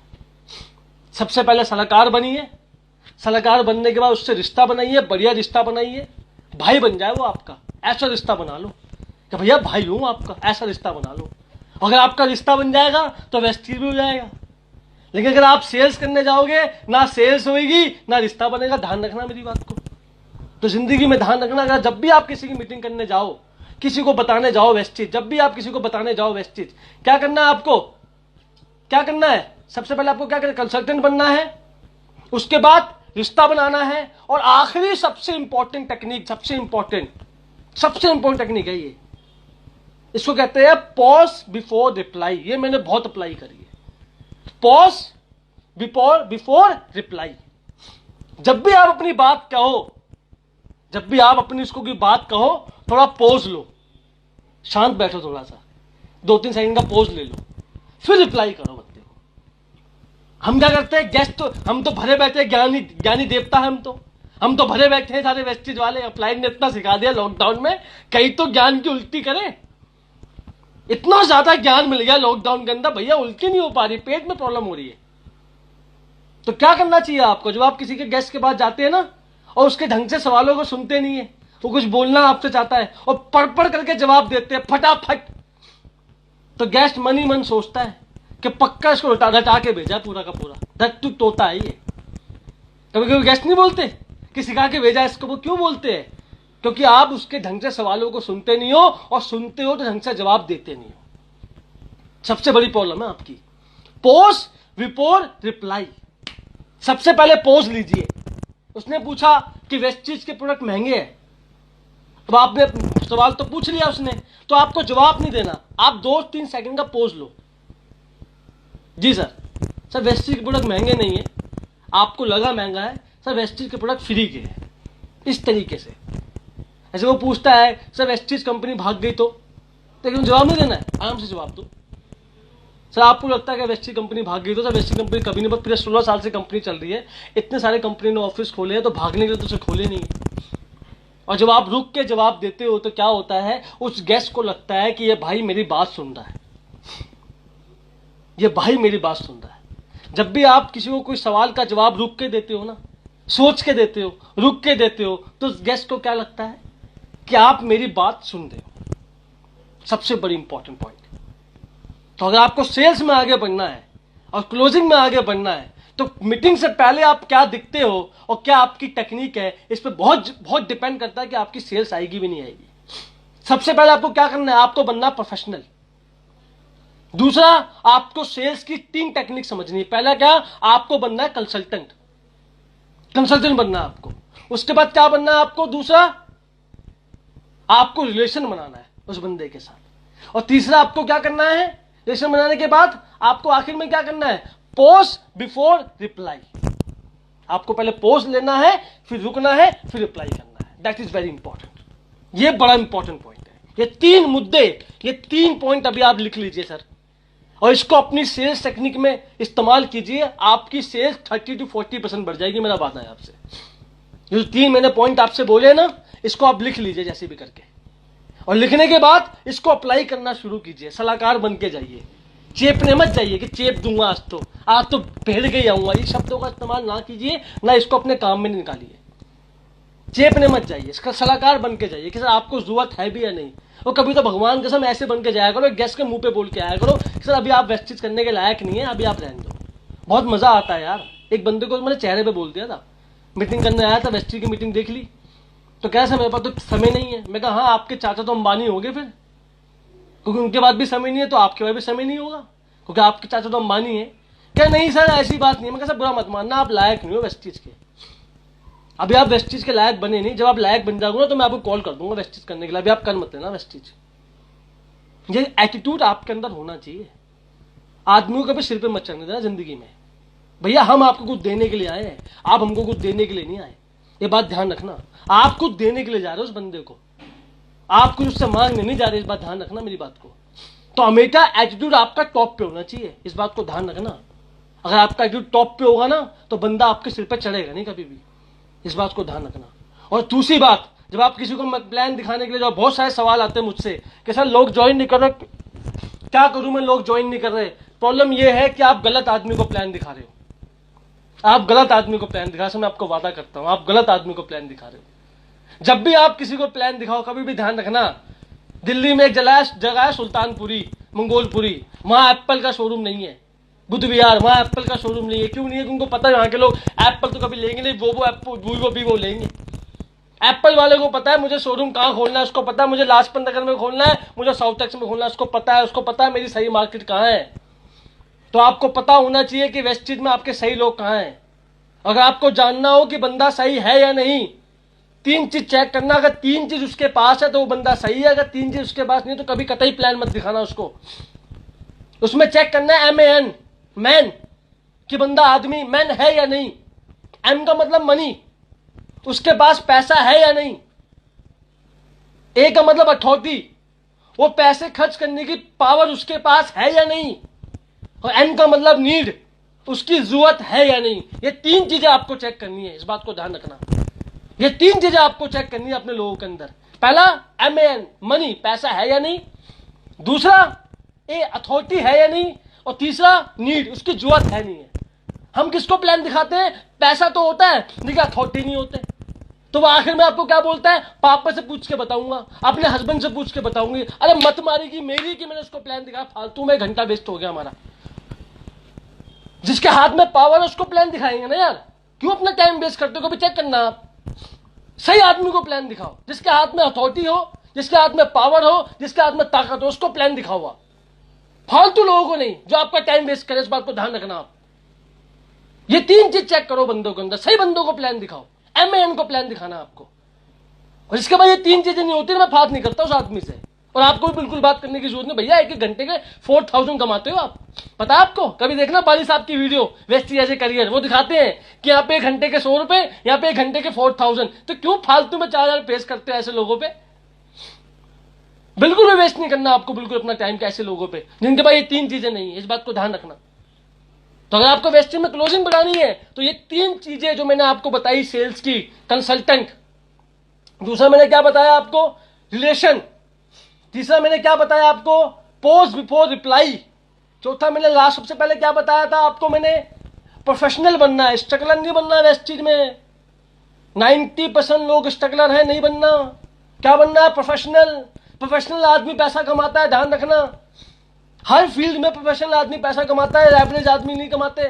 सबसे पहले सलाहकार बनिए, सलाहकार बनने के बाद उससे रिश्ता बनाइए, बढ़िया रिश्ता बनाइए, भाई बन जाए वो आपका। ऐसा रिश्ता बना लो कि भैया भाई हूं आपका, ऐसा रिश्ता बना लो। अगर आपका रिश्ता बन जाएगा तो वेस्टिज भी हो जाएगा। लेकिन अगर आप सेल्स करने जाओगे, ना सेल्स होगी ना रिश्ता बनेगा। ध्यान रखना मेरी बात को। तो जिंदगी में ध्यान रखना, अगर जब भी आप किसी की मीटिंग करने जाओ, किसी को बताने जाओ वेस्टिज, जब भी आप किसी को बताने जाओ वेस्टिज, क्या करना है आपको, क्या करना है, सबसे पहले आपको क्या करना, कंसल्टेंट बनना है, उसके बाद रिश्ता बनाना है, और आखिरी सबसे इंपॉर्टेंट टेक्निक, सबसे इंपॉर्टेंट टेक्निक है ये, इसको कहते हैं पॉज बिफोर रिप्लाई। ये मैंने बहुत अप्लाई करी है, पॉज बिफोर रिप्लाई। जब भी आप अपनी बात कहो, जब भी आप अपनी इसको की बात कहो, थोड़ा पोज लो, शांत बैठो, थोड़ा सा 2-3 सेकंड का पोज ले लो, फिर रिप्लाई करो बंदे को। हम क्या करते हैं, गेस्ट तो हम तो भरे बैठे, ज्ञानी देवता है हम तो भरे बैठे हैं सारे वेस्टिज वाले। अप्लाई ने इतना सिखा दिया लॉकडाउन में, कहीं तो ज्ञान की उल्टी करें। इतना ज्यादा ज्ञान मिल गया लॉकडाउन के अंदर, भैया उल्टी नहीं हो पा रही, पेट में प्रॉब्लम हो रही है। तो क्या करना चाहिए आपको, जब आप किसी के गेस्ट के पास जाते हैं ना और उसके ढंग से सवालों को सुनते नहीं है, वो कुछ बोलना आपसे चाहता है और पढ़ करके जवाब देते हैं फटाफट, तो गेस्ट मन ही मन सोचता है कि पक्का इसको रटा के भेजा पूरा का पूरा, धट्टू तोता है ये। कभी कभी गेस्ट नहीं बोलते कि सिखा के भेजा इसको, वो क्यों बोलते हैं, क्योंकि आप उसके ढंग से सवालों को सुनते नहीं हो, और सुनते हो तो ढंग से जवाब देते नहीं हो। सबसे बड़ी प्रॉब्लम है आपकी। Pose before reply. सबसे पहले पोज लीजिए। उसने पूछा कि वेस्टिज के प्रोडक्ट महंगे हैं, तो आपने सवाल तो पूछ लिया उसने, तो आपको जवाब नहीं देना, आप 2-3 सेकंड का पोज लो। जी सर वेस्टिज के प्रोडक्ट महंगे नहीं है, आपको लगा महंगा है, सर वेस्टिज के प्रोडक्ट फ्री के हैं। इस तरीके से ऐसे वो पूछता है, सर वेस्टिज कंपनी भाग गई तो, लेकिन जवाब नहीं देना है, आराम से जवाब दो। सर आपको लगता है कि वेस्टिज कंपनी भाग गई तो, सर वेस्टिज कंपनी कभी नहीं, पूरे 16 साल से कंपनी चल रही है, इतने सारे कंपनी ने ऑफिस खोले हैं, तो भागने के लिए तो उसे खोले नहीं। और जब आप रुक के जवाब देते हो तो क्या होता है, उस गेस्ट को लगता है कि ये भाई मेरी बात सुन रहा है, ये भाई मेरी बात सुन रहा है। जब भी आप किसी को कोई सवाल का जवाब रुक के देते हो ना, सोच के देते हो, रुक के देते हो, तो उस गेस्ट को क्या लगता है कि आप मेरी बात सुन रहे हो। सबसे बड़ी इंपॉर्टेंट पॉइंट। तो अगर आपको सेल्स में आगे बढ़ना है और क्लोजिंग में आगे बढ़ना है तो मीटिंग से पहले आप क्या दिखते हो और क्या आपकी टेक्निक है, इस पर बहुत बहुत डिपेंड करता है कि आपकी सेल्स आएगी भी नहीं आएगी। सबसे पहले आपको क्या करना है, आपको बनना प्रोफेशनल। दूसरा, आपको सेल्स की 3 टेक्निक समझनी है। पहला क्या, आपको बनना है कंसल्टेंट बनना है आपको। उसके बाद क्या बनना है आपको, दूसरा आपको रिलेशन बनाना है उस बंदे के साथ। और तीसरा आपको क्या करना है, रिलेशन बनाने के बाद आपको आखिर में क्या करना है, पॉज बिफोर रिप्लाई। आपको पहले पॉज लेना है, फिर रुकना है, फिर रिप्लाई करना है। That is very important. ये बड़ा इंपॉर्टेंट पॉइंट है। ये 3 मुद्दे, ये 3 पॉइंट अभी आप लिख लीजिए सर, और इसको अपनी सेल्स टेक्निक में इस्तेमाल कीजिए। आपकी सेल्स 30 to 40% बढ़ जाएगी, मेरा वादा है आपसे। ये जो 3 मैंने पॉइंट आपसे बोले ना, इसको आप लिख लीजिए जैसे भी करके, और लिखने के बाद इसको अप्लाई करना शुरू कीजिए। सलाहकार बन के जाइए, चेपने मत जाइए कि चेप दूंगा आज तो भेड़ के आऊंगा। ये शब्दों का इस्तेमाल ना कीजिए, ना इसको अपने काम में निकालिए। चेपने मत जाइए, इसका सलाहकार बन के जाइए कि सर आपको जरूरत है भी या नहीं। और कभी तो भगवान कसम ऐसे बन के जाया करो, गेस्ट के मुंह पे बोल के आया करो कि सर अभी आप वेस्टेज करने के लायक नहीं है, अभी आप रहने दो। बहुत मजा आता है यार। एक बंदे को मैंने चेहरे पे बोल दिया था, मीटिंग करने आया था, वेस्टेज की मीटिंग देख ली तो कैसा मेरे पास तो समय नहीं है। मैं कहा हाँ, आपके चाचा तो अंबानी हो गए फिर, क्योंकि उनके बाद भी समय नहीं है तो आपके बाद भी समय नहीं होगा, क्योंकि आपके चाचा तो अंबानी है। क्या नहीं सर, ऐसी बात नहीं है। मैं कहा बुरा मत मानना, आप लायक नहीं हो वेस्टेज के। अभी आप वेस्टेज के लायक बने नहीं, जब आप लायक बन जाओगे ना तो मैं आपको कॉल कर दूंगा वेस्टेज करने के लिए। अभी आप कर मत लेना वेस्टेज। ये एटीट्यूड आपके अंदर होना चाहिए। आदमियों को भी सिर पे मत चढ़ने देना जिंदगी में। भैया हम आपको कुछ देने के लिए आए हैं, आप हमको कुछ देने के लिए नहीं आए। ये बात ध्यान रखना। आप कुछ देने के लिए जा रहे हो उस बंदे को, आप कुछ उससे मांगने नहीं जा रहे। इस बात ध्यान रखना मेरी बात को। तो हमेशा एटीट्यूड आपका टॉप पे होना चाहिए, इस बात को ध्यान रखना। अगर आपका एटीट्यूड टॉप पे होगा ना तो बंदा आपके सिर पे चढ़ेगा नहीं कभी भी, इस बात को ध्यान रखना। और दूसरी बात, जब आप किसी को प्लान दिखाने के लिए, जो बहुत सारे सवाल आते हैं मुझसे कि सर लोग ज्वाइन नहीं कर रहे, क्या करूं मैं, लोग ज्वाइन नहीं कर रहे। प्रॉब्लम यह है कि आप गलत आदमी को प्लान दिखा रहे हो। आप गलत आदमी को प्लान दिखा रहे हो, मैं आपको वादा करता हूं, आप गलत आदमी को प्लान दिखा रहे हो। जब भी आप किसी को प्लान दिखाओ, कभी भी ध्यान रखना, दिल्ली में एक जगह है सुल्तानपुरी, मंगोलपुरी, वहां एप्पल का शोरूम नहीं है। बुद्ध विहार, वहां एप्पल का शोरूम नहीं है। क्यों नहीं है? उनको पता है यहाँ के लोग एप्पल तो कभी लेंगे नहीं, वो एप्पल वीवो लेंगे। एप्पल वाले को पता है मुझे शोरूम कहाँ खोलना है, उसको पता है मुझे लाजपत नगर में खोलना है, मुझे साउथ एक्स में खोलना है, उसको पता है मेरी सही मार्केट कहाँ है। तो आपको पता होना चाहिए कि वेस्टेज में आपके सही लोग कहाँ हैं। अगर आपको जानना हो कि बंदा सही है या नहीं, 3 चीज चेक करना। अगर 3 चीज उसके पास है तो वो बंदा सही है, अगर 3 चीज उसके पास नहीं तो कभी कतई प्लान मत दिखाना उसको। उसमें चेक करना है MAN, मैन, कि बंदा आदमी मैन है या नहीं। M का मतलब मनी, उसके पास पैसा है या नहीं। A का मतलब अथॉरिटी, वो पैसे खर्च करने की पावर उसके पास है या नहीं। और N का मतलब नीड, उसकी जरूरत है या नहीं। ये 3 चीजें आपको चेक करनी है, इस बात को ध्यान रखना। ये 3 चीजें आपको चेक करनी है अपने लोगों के अंदर। पहला MAN, मनी, पैसा है या नहीं। दूसरा A, अथॉरिटी है या नहीं। और तीसरा नीड, उसकी जरूरत है नहीं है। हम किसको प्लान दिखाते हैं, पैसा तो होता है लेकिन अथॉरिटी नहीं होते। तो वो आखिर में आपको क्या बोलता है, पापा से पूछ के बताऊंगा, अपने हस्बैंड से पूछ के बताऊंगी। अरे मत मारेगी मेरी कि मैंने उसको प्लान दिखाया, फालतू में घंटा वेस्ट हो गया हमारा। जिसके हाथ में पावर है उसको प्लान दिखाएंगे ना यार, क्यों अपना टाइम वेस्ट करते हो। कभी चेक करना, आप सही आदमी को प्लान दिखाओ, जिसके हाथ में अथॉरिटी हो, जिसके हाथ में पावर हो, जिसके हाथ में ताकत हो, उसको प्लान दिखाओ। फालतू लोगों को नहीं जो आपका टाइम वेस्ट करे। इस बात को ध्यान रखना। आप ये 3 चीज चेक करो बंदों के अंदर। सही बंदों को प्लान दिखाओ, MAN को प्लान दिखाना आपको। और इसके बाद ये 3 चीजें नहीं होती, मैं बात नहीं करता उस आदमी से। और आपको भी बिल्कुल बात करने की जरूरत नहीं। भैया 1 घंटे के 4000 कमाते हो आप, पता है आपको। कभी देखना बाली साहब की video wastage as a career, वो दिखाते हैं कि यहाँ पे 1 घंटे के 100 रुपए, यहाँ पे 1 घंटे के 4000। तो क्यों फालतू में 4000 पेश करते हो ऐसे लोगों पे। बिल्कुल भी वेस्ट नहीं करना आपको, बिल्कुल अपना टाइम के ऐसे लोगों पे जिनके पास ये 3 चीजें नहीं है। इस बात को ध्यान रखना। तो अगर आपको वेस्टेज में क्लोजिंग बढ़ानी है तो ये 3 चीजें जो मैंने आपको बताई, सेल्स की, कंसल्टेंट, दूसरा मैंने क्या बताया आपको, रिलेशन, तीसरा मैंने क्या बताया आपको, पोज बिफोर रिप्लाई, चौथा मैंने लास्ट सबसे पहले क्या बताया था आपको, मैंने प्रोफेशनल बनना है, स्ट्रगलर नहीं बनना है। वेस्टेज में 90% लोग स्ट्रगलर है, नहीं बनना। क्या बनना है, प्रोफेशनल। प्रोफेशनल आदमी पैसा कमाता है, ध्यान रखना। हर फील्ड में प्रोफेशनल आदमी पैसा कमाता है, एवरेज आदमी नहीं कमाते।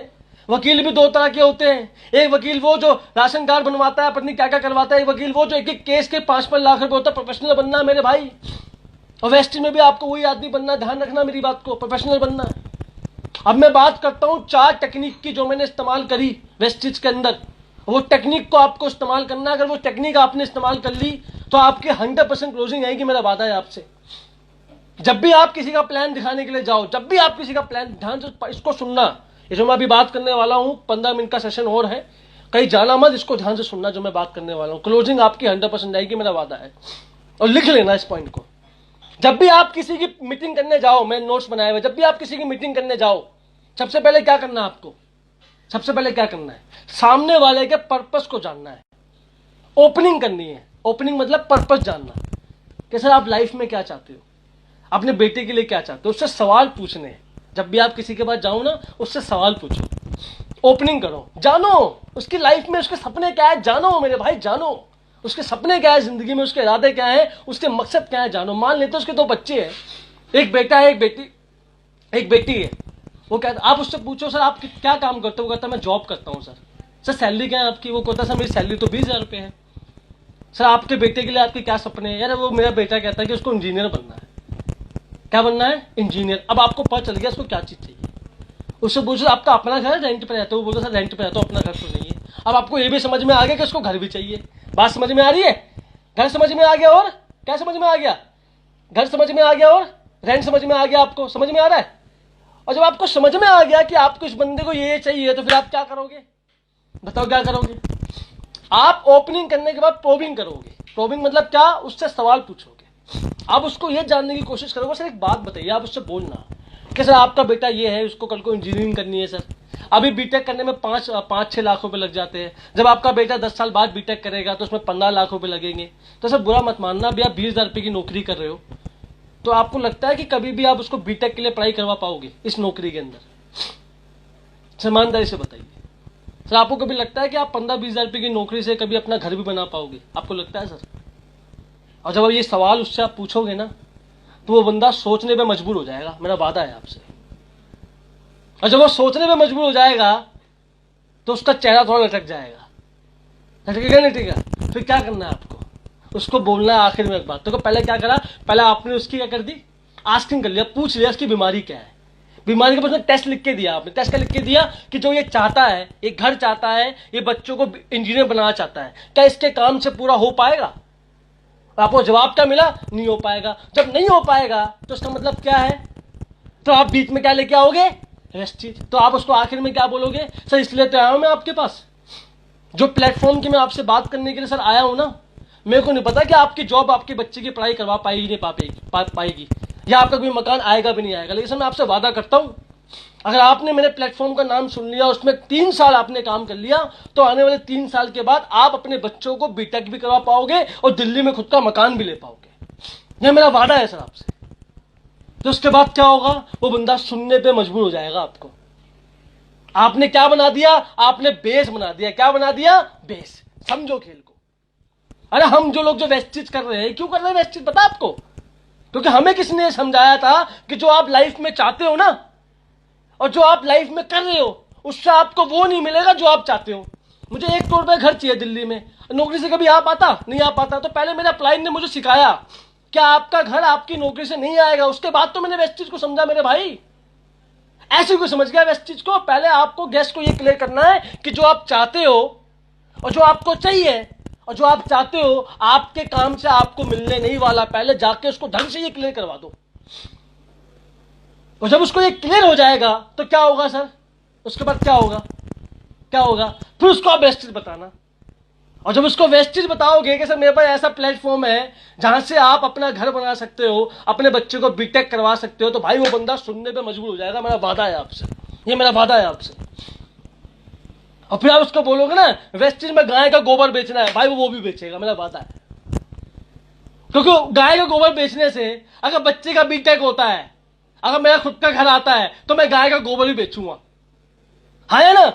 वकील भी दो तरह के होते हैं, एक वकील वो जो राशन कार्ड बनवाता है, पत्नी क्या क्या करवाता है, एक वकील वो जो एक एक केस के 5-5 लाख रुपए होता है। प्रोफेशनल बनना है मेरे भाई, और वेस्ट में भी आपको वही आदमी बनना है, ध्यान रखना मेरी बात को, प्रोफेशनल बनना है। अब मैं बात करता हूं 4 टेक्निक की जो मैंने इस्तेमाल करी वेस्टिज के अंदर। वो टेक्निक को आपको इस्तेमाल करना है। अगर वो टेक्निक आपने इस्तेमाल कर ली तो आपकी 100% क्लोजिंग आएगी, मेरा वादा है आपसे। जब भी आप किसी का प्लान दिखाने के लिए जाओ, जब भी आप किसी का प्लान, ध्यान से इसको सुनना, ये जो मैं अभी बात करने वाला हूं 15 मिनट का सेशन और है, कहीं जाना मत, इसको ध्यान से सुनना जो मैं बात करने वाला हूं। क्लोजिंग आपकी 100% आएगी, मेरा वादा है। और लिख लेना इस पॉइंट को। जब भी आप किसी की मीटिंग करने जाओ, मैं नोट्स बनाए हुए, जब भी आप किसी की मीटिंग करने जाओ, सबसे पहले क्या करना है आपको? सबसे पहले क्या करना है? सामने वाले के पर्पस को जानना है। ओपनिंग करनी है। ओपनिंग मतलब पर्पस जानना कि सर आप लाइफ में क्या चाहते हो, अपने बेटे के लिए क्या चाहते हो, उससे सवाल पूछने हैं। जब भी आप किसी के पास जाओ ना, उससे सवाल पूछो, ओपनिंग करो, जानो उसकी लाइफ में उसके सपने क्या है, जानो मेरे भाई, जानो उसके सपने क्या है जिंदगी में, उसके इरादे क्या है, उसके मकसद क्या है, जानो। मान लेते उसके 2 बच्चे हैं, एक बेटा है, एक बेटी है। वो कहता, आप उससे पूछो सर आप क्या काम करते हो, वो कहता मैं जॉब करता हूँ। सर सैलरी क्या है आपकी? वो कहता सर मेरी सैलरी तो 20,000 रुपये है। सर आपके बेटे के लिए आपके क्या सपने हैं? यार वो मेरा बेटा कहता है कि उसको इंजीनियर बनना है। क्या बनना है? इंजीनियर। अब आपको पता चल गया उसको क्या चीज चाहिए। उससे पूछो आपका अपना घर है, रेंट पे रहते हो? वो बोलता सर रेंट पे रहता हूँ, अपना घर तो नहीं है। अब आपको ये भी समझ में आ गया कि उसको घर भी चाहिए। बात समझ में आ रही है? घर समझ में आ गया, और क्या समझ में आ गया? घर समझ में आ गया और रेंट समझ में आ गया। आपको समझ में आ रहा है? और जब आपको समझ में आ गया कि आपको इस बंदे को ये चाहिए, तो फिर आप क्या करोगे? बताओ क्या करोगे? आप ओपनिंग करने के बाद प्रोबिंग करोगे। प्रोबिंग मतलब क्या? उससे सवाल पूछोगे। आप उसको ये जानने की कोशिश करोगे, सर एक बात बताइए, आप उससे बोलना कि सर आपका बेटा ये है, उसको कल को इंजीनियरिंग करनी है सर, अभी बीटेक करने में 5-6 लाख रुपए लग जाते हैं। जब आपका बेटा 10 साल बाद बीटेक करेगा तो उसमें 15 लाख रुपए लगेंगे। तो सर बुरा मत मानना, अभी आप 20,000 रुपये की नौकरी कर रहे हो, तो आपको लगता है कि कभी भी आप उसको बीटेक के लिए पढ़ाई करवा पाओगे इस नौकरी के अंदर? ईमानदारी से बताइए सर, आपको कभी लगता है कि आप 15-20,000 रुपये की नौकरी से कभी अपना घर भी बना पाओगे? आपको लगता है सर? और जब ये सवाल उससे आप पूछोगे ना, तो वो बंदा सोचने पे मजबूर हो जाएगा, मेरा वादा है आपसे। और जब वो सोचने पे मजबूर हो जाएगा तो उसका चेहरा थोड़ा लटक जाएगा। लटकेगा नहीं? ठीक है, फिर क्या करना है आपको? उसको बोलना है आखिर में एक बात। तो पहले क्या करा? पहले आपने उसकी क्या कर दी? आस्किंग कर लिया, पूछ लिया उसकी बीमारी क्या है। बीमारी के बाद टेस्ट लिख के दिया। आपने टेस्ट क्या लिख के दिया? कि जो ये चाहता है, ये घर चाहता है, ये बच्चों को इंजीनियर बनाना चाहता है, क्या इसके काम से पूरा हो पाएगा? आपको जवाब क्या मिला? नहीं हो पाएगा। जब नहीं हो पाएगा तो इसका मतलब क्या है? तो आप बीच में क्या लेके आओगे? वेस्टेज। तो आप उसको आखिर में क्या बोलोगे? सर इसलिए तो आया हूं मैं आपके पास, जो प्लेटफॉर्म की मैं आपसे बात करने के लिए सर आया हूं ना, मेरे को नहीं पता कि आपकी जॉब आपके बच्चे की पढ़ाई करवा पाएगी नहीं पाएगी, या आपका कोई मकान आएगा भी नहीं आएगा, लेकिन सर मैं आपसे वादा करता हूं, अगर आपने मेरे प्लेटफॉर्म का नाम सुन लिया, उसमें 3 साल आपने काम कर लिया, तो आने वाले 3 साल के बाद आप अपने बच्चों को बीटेक भी करवा पाओगे और दिल्ली में खुद का मकान भी ले पाओगे। यह मेरा वादा है सर आपसे। तो उसके बाद क्या होगा? वो बंदा सुनने पे मजबूर हो जाएगा आपको। आपने क्या बना दिया? आपने बेस बना दिया। क्या बना दिया? बेस। समझो खेल को। अरे हम जो लोग जो वेस्टेज कर रहे हैं, क्यों कर रहे हैं वेस्टेज पता आपको? क्योंकि हमें किसने समझाया था कि जो आप लाइफ में चाहते हो ना, और जो आप लाइफ में कर रहे हो, उससे आपको वो नहीं मिलेगा जो आप चाहते हो। मुझे 1 करोड़ रुपए घर चाहिए दिल्ली में, नौकरी से कभी आ पाता? नहीं आ पाता। तो पहले मेरे अपलाइन ने मुझे सिखाया क्या आपका घर आपकी नौकरी से नहीं आएगा। उसके बाद तो मैंने वेस्टेज को समझा मेरे भाई। ऐसे कोई समझ गया वेस्टेज को? पहले आपको गेस्ट को ये क्लियर करना है कि जो आप चाहते हो और जो आपको चाहिए और जो आप चाहते हो आपके काम से आपको मिलने नहीं वाला, पहले जाके उसको ढंग से ये क्लियर करवा दो। और जब उसको ये क्लियर हो जाएगा तो क्या होगा सर? उसके बाद क्या होगा? क्या होगा? फिर उसको आप वेस्टेज बताना। और जब उसको वेस्टेज बताओगे कि सर मेरे पास ऐसा प्लेटफॉर्म है जहां से आप अपना घर बना सकते हो, अपने बच्चे को बीटेक करवा सकते हो, तो भाई वो बंदा सुनने पे मजबूर हो जाएगा। मेरा वादा है आपसे, ये मेरा वादा है आपसे। और फिर आप उसको बोलोगे ना वेस्टेज में गाय का गोबर बेचना है, भाई वो भी बेचेगा, मेरा वादा है। क्योंकि गाय का गोबर बेचने से अगर बच्चे का बीटेक होता है, अगर मेरा खुद का घर आता है, तो मैं गाय का गोबर भी बेचूंगा। हाँ या ना?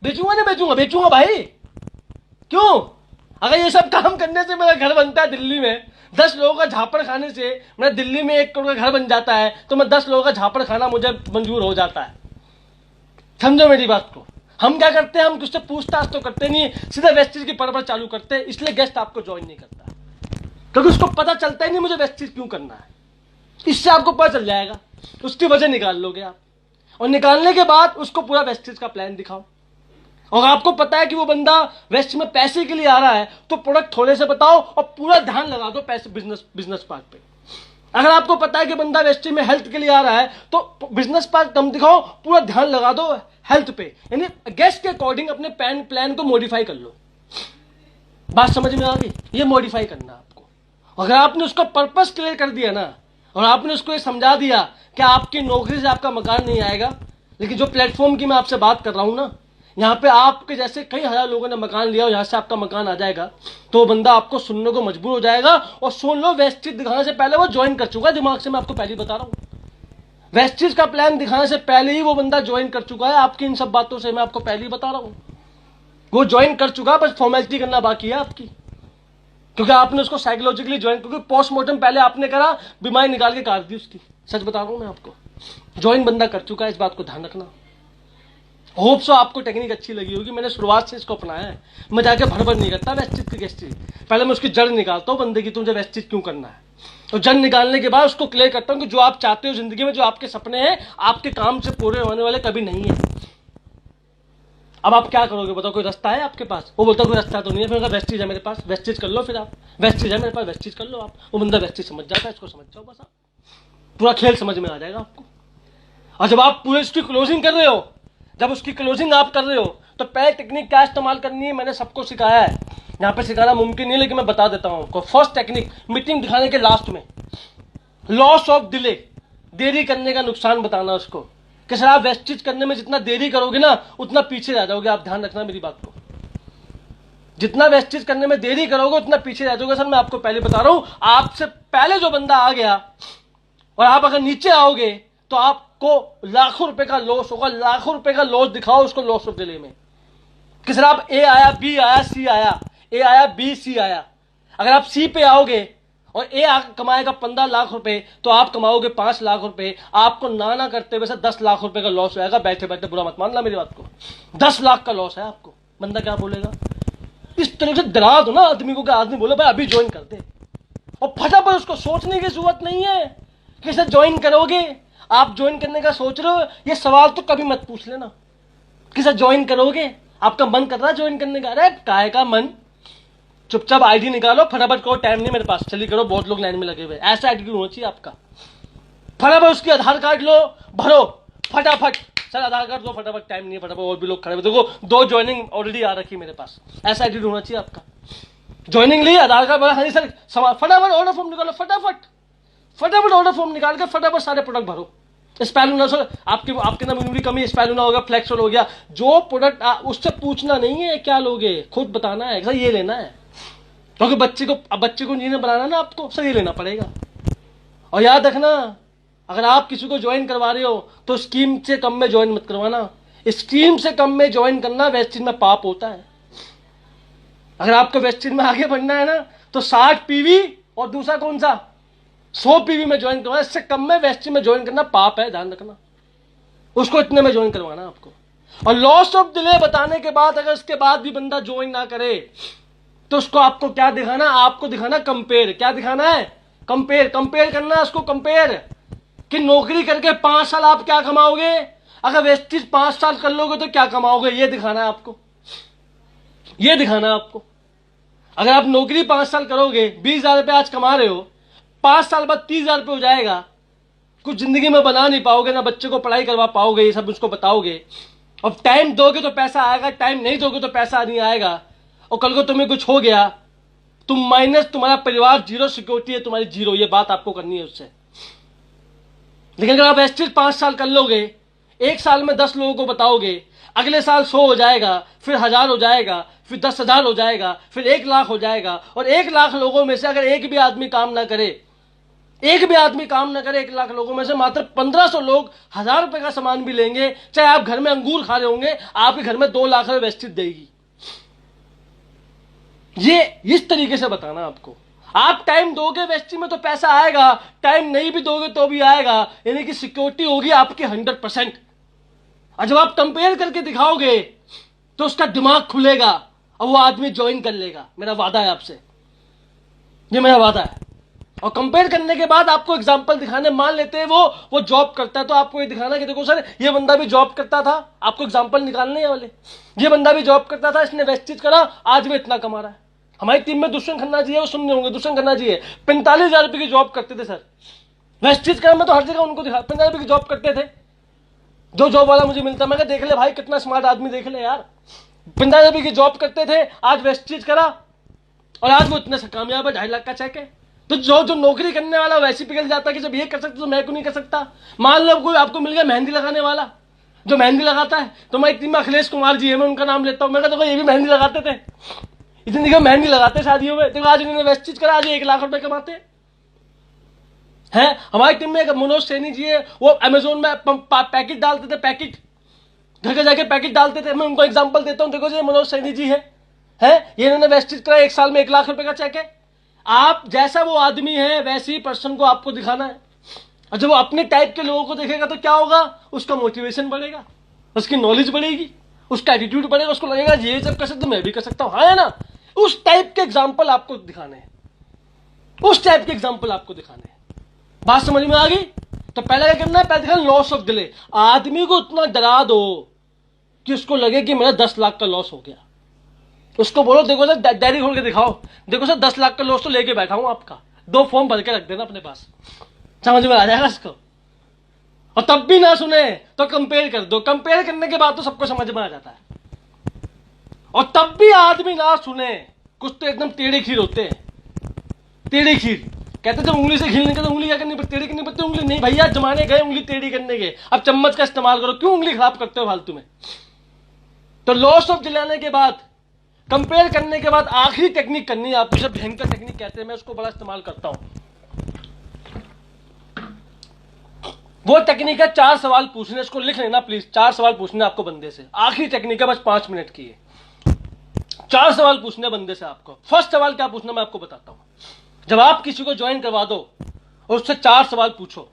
बेचूंगा नहीं बेचूंगा? बेचूंगा भाई। क्यों? अगर ये सब काम करने से मेरा घर बनता है दिल्ली में, 10 लोगों का झापड़ खाने से मेरा दिल्ली में 1 करोड़ का घर बन जाता है, तो मैं 10 लोगों का झापड़ खाना मुझे मंजूर हो जाता है। समझो मेरी बात को। हम क्या करते हैं, हम किससे पूछताछ तो करते नहीं, सीधा वेस्टेज की परवर चालू करते हैं। इसलिए गेस्ट आपको ज्वाइन नहीं करता, क्योंकि उसको पता चलता ही नहीं मुझे वेस्टेज क्यों करना है। इससे आपको पता चल जाएगा, उसकी वजह निकाल लोगे आप, और निकालने के बाद उसको पूरा वेस्टेज का प्लान दिखाओ। और आपको पता है कि वो बंदा वेस्ट में पैसे के लिए आ रहा है, तो प्रोडक्ट थोड़े से बताओ और पूरा ध्यान लगा दो पैसे बिजनेस पार्ट पे। अगर आपको पता है कि बंदा वेस्ट में हेल्थ के लिए आ रहा है, तो बिजनेस पार्ट कम दिखाओ, पूरा ध्यान लगा दो हेल्थ पे। यानी गेस्ट के अकॉर्डिंग अपने प्लान को मॉडिफाई कर लो। बात समझ में आ गई? ये मॉडिफाई करना आपको। अगर आपने उसका पर्पस क्लियर कर दिया ना, और आपने उसको ये समझा दिया कि आपकी नौकरी से आपका मकान नहीं आएगा, लेकिन जो प्लेटफॉर्म की मैं आपसे बात कर रहा हूं ना, यहाँ पे आपके जैसे कई हजार लोगों ने मकान लिया और यहाँ से आपका मकान आ जाएगा, तो वो बंदा आपको सुनने को मजबूर हो जाएगा। और सुन लो, वेस्टेज दिखाने से पहले वो ज्वाइन कर चुका है, दिमाग से मैं आपको पहले बता रहा हूँ। वेस्टेज का प्लान दिखाने से पहले ही वो बंदा ज्वाइन कर चुका है। आपकी इन सब बातों से मैं आपको पहले ही बता रहा हूँ, वो ज्वाइन कर चुका है, बस फॉर्मेलिटी करना बाकी है आपकी। क्योंकि आपने उसको साइकोलॉजिकली ज्वाइन, क्योंकि पोस्टमार्टम पहले आपने करा, बीमारी निकाल के काट दी उसकी। सच बता रहा हूँ मैं आपको, ज्वाइन बंदा कर चुका है, इस बात को ध्यान रखना। होप सो आपको टेक्निक अच्छी लगी होगी। मैंने शुरुआत से इसको अपनाया है। मैं जाके भर नहीं करता वेस्टेज की गेस्टेज, पहले मैं उसकी जड़ निकालता हूँ बंदे की, तुझे वेस्टेज क्यों करना है। और जड़ निकालने के बाद उसको क्लियर करता हूँ कि जो आप चाहते हो जिंदगी में, जो आपके सपने हैं, आपके काम से पूरे होने वाले कभी नहीं है। अब आप क्या करोगे बताओ? कोई रास्ता है आपके पास? वो बोलता कोई रास्ता तो नहीं है। फिर वेस्टेज है मेरे पास, वेस्टेज कर लो। फिर आप वेस्टेज है मेरे पास, वेस्टेज कर लो आप। वो बंदा वेस्टेज समझ जाता है, इसको समझ जाओ बस, आप पूरा खेल समझ में आ जाएगा आपको। और जब आप पूरे उसकी क्लोजिंग कर रहे हो, जब उसकी क्लोजिंग आप कर रहे हो, तो पहले टेक्निक क्या इस्तेमाल करनी है मैंने सबको सिखाया है। यहाँ पे सिखाना मुमकिन नहीं, लेकिन मैं बता देता हूँ आपको। फर्स्ट टेक्निक, मीटिंग दिखाने के लास्ट में लॉस ऑफ डिले, देरी करने का नुकसान बताना उसको, कि सर आप वेस्टेज करने में जितना देरी करोगे ना, उतना पीछे रह जाओगे। आप ध्यान रखना मेरी बात को, जितना वेस्टेज करने में देरी करोगे उतना पीछे रह जाओगे। सर मैं आपको पहले बता रहा हूं, आपसे पहले जो बंदा आ गया और आप अगर नीचे आओगे तो आपको लाखों रुपए का लॉस होगा। लाखों रुपए का लॉस दिखाओ उसको लॉस ऑफ डिले में, कि सर आप ए आया, बी आया, सी आया, ए आया, बी, सी आया। अगर आप सी पे आओगे और ए कमाएगा 15 लाख रुपए, तो आप कमाओगे 5 लाख रुपए। आपको ना करते हुए 10 लाख रुपए का लॉस होगा। बैठे बैठे बुरा मत मानना मेरी बात को, 10 लाख का लॉस है आपको। बंदा क्या बोलेगा? इस तरह से डरा दो ना आदमी को, कि आदमी बोले भाई अभी ज्वाइन कर दे, और फटाफट उसको सोचने की जरूरत नहीं है कि सर ज्वाइन करोगे। आप ज्वाइन करने का सोच रहे हो, ये सवाल तो कभी मत पूछ लेना कि सर ज्वाइन करोगे, आपका मन कर रहा है ज्वाइन करने का। अरे काय का मन, चुपचाप आईडी निकालो, फटाफट करो टाइम नहीं मेरे पास, चलिए करो, बहुत लोग लाइन में लगे हुए। ऐसा एटीट्यूड होना चाहिए आपका। फटाफट उसकी आधार कार्ड लो, भरो फटाफट, सर आधार कार्ड दो फटाफट, टाइम नहीं है, फटाफट और भी लोग खड़े हुए, देखो 2 ज्वाइनिंग ऑलरेडी आ रखी मेरे पास। ऐसा एटीट्यूड होना चाहिए आपका। ज्वाइनिंग ली, आधार कार्ड, हाँ सर, फटाफट ऑर्डर फॉर्म निकालो, फटाफट ऑर्डर फॉर्म निकाल के फटाफट सारे प्रोडक्ट भरो। स्पेलूना सर आपके नाम यूनिट कमी, स्पेलूना हो गया, फ्लेक्सोल हो गया, जो प्रोडक्ट उससे पूछना नहीं है क्या लोगे, खुद बताना है सर ये लेना है, क्योंकि बच्चे को इंजीनियर बनाना ना आपको, सर ये लेना पड़ेगा। और याद रखना, अगर आप किसी को ज्वाइन करवा रहे हो तो स्कीम से कम में ज्वाइन मत करवाना। स्कीम से कम में ज्वाइन करना वेस्टेज में पाप होता है। अगर आपको वेस्टेज में आगे बढ़ना है ना, तो 60 पीवी और दूसरा कौन सा 100 पीवी में ज्वाइन करवाना। इससे कम में वेस्टेज में ज्वाइन करना पाप है, ध्यान रखना। उसको इतने में ज्वाइन करवाना आपको। और लॉस ऑफ डिले बताने के बाद अगर इसके बाद भी बंदा ज्वाइन ना करे, तो उसको आपको क्या दिखाना? आपको दिखाना कंपेयर। क्या दिखाना है? कंपेयर करना है उसको, कंपेयर कि नौकरी करके 5 साल आप क्या कमाओगे, अगर वेस्टेज 5 साल कर लोगे तो क्या कमाओगे, ये दिखाना है आपको। ये दिखाना है आपको। अगर आप नौकरी 5 साल करोगे, 20,000 रुपये आज कमा रहे हो, 5 साल बाद 30,000 रुपये हो जाएगा, कुछ जिंदगी में बना नहीं पाओगे, ना बच्चे को पढ़ाई करवा पाओगे, ये सब उसको बताओगे। और टाइम दोगे तो पैसा आएगा, टाइम नहीं दोगे तो पैसा नहीं आएगा। और कल को तुम्हें कुछ हो गया, तुम माइनस, तुम्हारा परिवार जीरो, सिक्योरिटी है तुम्हारी जीरो। ये बात आपको करनी है उससे। लेकिन अगर आप वेस्टेज 5 साल कर लोगे, 1 साल में 10 लोगों को बताओगे, अगले साल 100 हो जाएगा, फिर 1000 हो जाएगा, फिर 10,000 हो जाएगा, फिर 1 लाख हो जाएगा। और 1 लाख लोगों में से अगर एक भी आदमी काम ना करे, 1 लाख लोगों में से मात्र 1500 लोग 1000 रुपए का सामान भी लेंगे। चाहे आप घर में अंगूर खा रहे होंगे, आपके घर में 2 लाख रुपए वेस्टेज देगी। ये इस तरीके से बताना आपको। आप टाइम दोगे वेस्टी में तो पैसा आएगा, टाइम नहीं भी दोगे तो भी आएगा, यानी कि सिक्योरिटी होगी आपकी 100%। और जब आप कंपेयर करके दिखाओगे तो उसका दिमाग खुलेगा और वो आदमी ज्वाइन कर लेगा। मेरा वादा है आपसे, ये मेरा वादा है। और कंपेयर करने के बाद आपको एग्जांपल दिखाने, मान लेते हैं वो जॉब करता है तो आपको ये दिखाना कि देखो सर ये बंदा भी जॉब करता था, आपको एग्जांपल निकालने हैं वाले, ये बंदा भी जॉब करता था, इसने वेस्टेज करा, आज वो इतना कमा रहा है। हमारी टीम में दुष्यंत खन्ना जी है, वो सुनने होंगे, दुष्यंत खन्ना जी है, 45,000 रुपए की जॉब करते थे सर, वेस्टेज करा, मैं तो हर जगह उनको दिखा, 45,000 रुपए की जॉब करते थे। जो जॉब वाला मुझे मिलता, मैं देख ले भाई कितना स्मार्ट आदमी, देख ले यार, 45,000 रुपए की जॉब करते थे, आज वेस्टेज करा और आज वो इतने से कामयाब है, 2.5 लाख का चेक है। तो जो नौकरी करने वाला वैसे पिघल जाता है कि जब ये कर सकते तो मैं क्यों नहीं कर सकता। मान लो कोई आपको मिल गया मेहंदी लगाने वाला, जो मेहंदी लगाता है, तो मैं टीम में अखिलेश कुमार जी है, मैं उनका नाम लेता हूं, मैं कहता हूँ ये भी मेहंदी लगाते थे, इतनी जगह मेहंदी लगाते शादियों में, देखो आज इन्होंने वेस्टेज करा, आज 1 लाख रुपए कमाते हैं। हमारी टीम में एक मनोज सैनी जी है, वो अमेजोन में पैकेट डालते थे, पैकेट घर घर जाके पैकेट डालते थे, मैं उनको एग्जांपल देता हूं, देखो जी मनोज सैनी जी है, ये इन्होंने वेस्टेज करा, 1 साल में 1 लाख रुपए का चेक है। आप जैसा वो आदमी है वैसे ही पर्सन को आपको दिखाना है, और जब वो अपने टाइप के लोगों को देखेगा तो क्या होगा, उसका मोटिवेशन बढ़ेगा, उसकी नॉलेज बढ़ेगी, उसका एटीट्यूड बढ़ेगा, उसको लगेगा ये जब कर सकते तो मैं भी कर सकता हूं, हाँ है ना। उस टाइप के एग्जाम्पल आपको दिखाने हैं, उस टाइप के एग्जाम्पल आपको दिखाने हैं। बात समझ में आ गई। तो पहले क्या करना है, पहले दिखाना लॉस ऑफ डिले। आदमी को इतना डरा दो कि उसको लगे कि मेरा 10 लाख का लॉस हो गया। उसको बोलो देखो सर डायरी खोल के दिखाओ, देखो सर 10 लाख का लॉस तो लेके बैठा हूं आपका, 2 फॉर्म भर के रख देना अपने पास, समझ में आ जाएगा इसको। और तब भी ना सुने तो कंपेयर कर दो, कंपेयर करने के बाद तो सबको समझ में आ जाता है। और तब भी आदमी ना सुने, कुछ तो एकदम टेढ़े खीर होते हैं, टेढ़ी खीर कहते जब उंगली से खील निकले उंगली क्या करनी पड़ती, टेढ़ी करनी पड़ती उंगली, नहीं भैया जमाने गए उंगली टेढ़ी करने के, अब चम्मच का इस्तेमाल करो, क्यों उंगली खराब करते हो फालतू में। तो लॉस ऑफ दिलाने के बाद, कंपेयर करने के बाद आखिरी टेक्निक करनी है आपको, जब भयंकर टेक्निक कहते हैं, मैं उसको बड़ा इस्तेमाल करता हूं। वो टेक्निक है 4 सवाल पूछने, इसको लिख लेना प्लीज, 4 सवाल पूछने आपको बंदे से, आखिरी टेक्निक है, बस 5 मिनट की है। 4 सवाल पूछने बंदे से आपको। फर्स्ट सवाल क्या पूछना मैं आपको बताता हूं। जब आप किसी को ज्वाइन करवा दो और उससे 4 सवाल पूछो,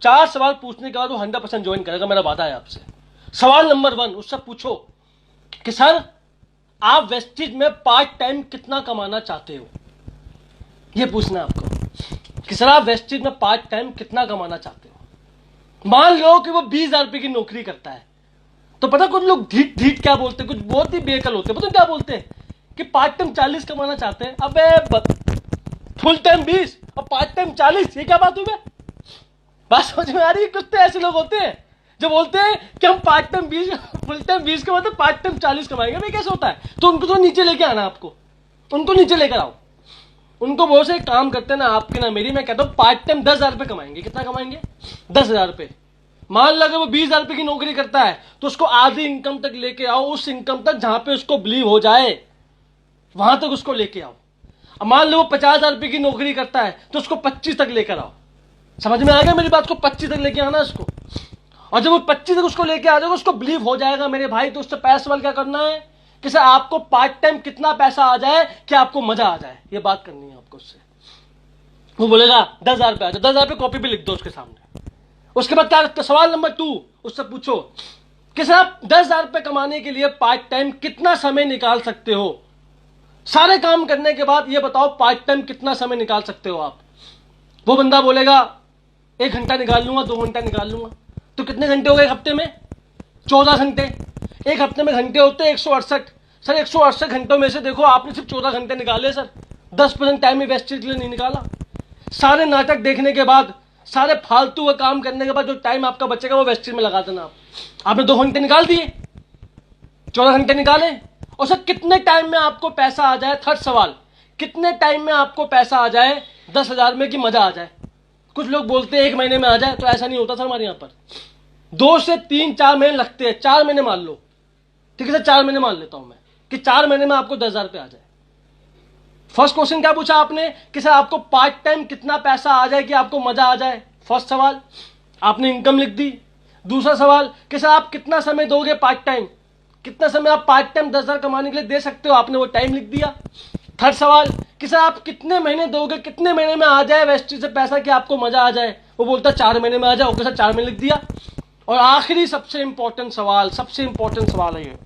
4 सवाल पूछने के बाद वो 100% ज्वाइन करेगा, मेरा वादा है आपसे। सवाल नंबर 1 उससे पूछो कि सर आप वेस्टेज में पार्ट टाइम कितना कमाना चाहते हो, यह पूछना है आपको कि सर आप वेस्टेज में पार्ट टाइम कितना कमाना चाहते हो। मान लो कि वो 20,000 रुपए की नौकरी करता है, तो पता कुछ लोग ढीठ ढीठ क्या बोलते हैं, कुछ बहुत ही बेअकल होते हैं, पता क्या बोलते हैं कि पार्ट टाइम 40 कमाना चाहते हैं। अबे फुल टाइम 20 और पार्ट टाइम 40, ये क्या बात हुई। बात समझ में आ रही है। कुछ तो ऐसे लोग होते हैं जो बोलते हैं कि हम पार्ट टाइम 20 फुल टाइम 20 के बाद पार्ट टाइम 40 कमाएंगे। भाई कैसे होता है, तो उनको तो नीचे लेके आना, आपको उनको नीचे लेकर आओ, उनको बहुत से काम करते हैं ना आपके ना मेरी, मैं कहता हूं पार्ट टाइम 10,000 रुपए कमाएंगे। कितना कमाएंगे, 10,000 रुपए। मान लो अगर वो 20,000 रुपए की नौकरी करता है तो उसको आधी इनकम तक लेके आओ, उस इनकम तक जहां पे उसको बिलीव हो जाए वहां तक उसको लेके आओ। अब मान लो वो 50,000 रुपए की नौकरी करता है तो उसको 25 तक लेकर आओ। समझ में आ गया मेरी बात को, 25 तक लेके आना उसको। और जब वो 25 तक उसको लेके आ जाएगा, उसको बिलीव हो जाएगा मेरे भाई, तो उससे पैसे वाल क्या करना है कि सर आपको पार्ट टाइम कितना पैसा आ जाए कि आपको मजा आ जाए, ये बात करनी है आपको उससे। वो बोलेगा 10,000 रुपए आ जाए, 10,000 रुपए कॉपी पे लिख दो उसके सामने। उसके बाद क्या रखते, सवाल नंबर 2 उससे पूछो कि सर आप 10,000 रुपए कमाने के लिए पार्ट टाइम कितना समय निकाल सकते हो। सारे काम करने के बाद ये बताओ पार्ट टाइम कितना समय निकाल सकते हो आप। वो बंदा बोलेगा 1 घंटा निकाल लूंगा, 2 घंटा निकाल लूंगा। तो कितने घंटे हो गए एक हफ्ते में, 14 घंटे। एक हफ्ते में घंटे होते हैं 168। सर 168 घंटों में से देखो आपने सिर्फ 14 घंटे निकाले सर, 10% टाइम ही वेस्टेज के लिए नहीं निकाला। सारे नाटक देखने के बाद, सारे फालतू का काम करने के बाद जो टाइम आपका बचेगा वो वेस्टेज में लगा देना आप। आपने 2 घंटे निकाल दिए, 14 घंटे निकाले। और सर कितने टाइम में आपको पैसा आ जाए, थर्ड सवाल, कितने टाइम में आपको पैसा आ जाए 10,000 में कि मजा आ जाए। कुछ लोग बोलते हैं 1 महीने में आ जाए, तो ऐसा नहीं होता सर हमारे यहाँ पर 2 से 3-4 महीने लगते हैं। 4 महीने मान लो, ठीक है सर 4 महीने मान लेता हूं मैं कि 4 महीने में आपको 10,000 रुपये आ जाए। फर्स्ट क्वेश्चन क्या पूछा आपने कि सर आपको पार्ट टाइम कितना पैसा आ जाए कि आपको मजा आ जाए। फर्स्ट सवाल आपने इनकम लिख दी। दूसरा सवाल कि सर आप कितना समय दोगे पार्ट टाइम, कितना समय आप पार्ट टाइम 10,000 कमाने के लिए दे सकते हो, आपने वो टाइम लिख दिया। थर्ड सवाल कि सर आप कितने महीने दोगे, कितने महीने में आ जाए वेस्टी से पैसा कि आपको मजा आ जाए? वो बोलता 4 महीने में आ जाए। ओके सर, 4 महीने लिख दिया। और आखिरी सबसे इंपॉर्टेंट सवाल है ये,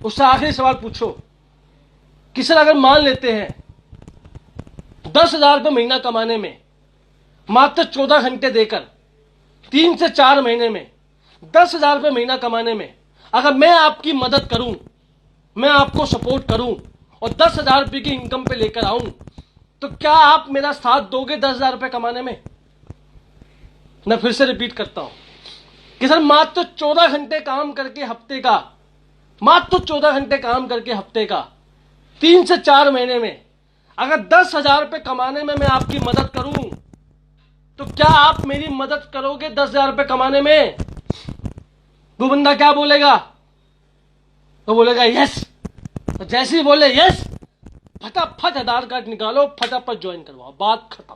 उससे आखिरी सवाल पूछो कि सर अगर मान लेते हैं 10,000 रुपये महीना कमाने में मात्र 14 घंटे देकर 3 से 4 महीने में 10,000 रुपये महीना कमाने में अगर मैं आपकी मदद करूं, मैं आपको सपोर्ट करूं और 10,000 रुपये की इनकम पे लेकर आऊं, तो क्या आप मेरा साथ दोगे 10,000 रुपये कमाने में? मैं फिर से रिपीट करता हूं कि सर मात्र 14 घंटे काम करके हफ्ते का, मात्र 14 घंटे काम करके हफ्ते का 3 से 4 महीने में अगर 10,000 रुपये कमाने में मैं आपकी मदद करूं, तो क्या आप मेरी मदद करोगे 10,000 रुपये कमाने में? वो बंदा क्या बोलेगा? वो बोलेगा यस। तो जैसे ही बोले यस, फटाफट आधार कार्ड निकालो, फटाफट ज्वाइन करवाओ, बात खत्म।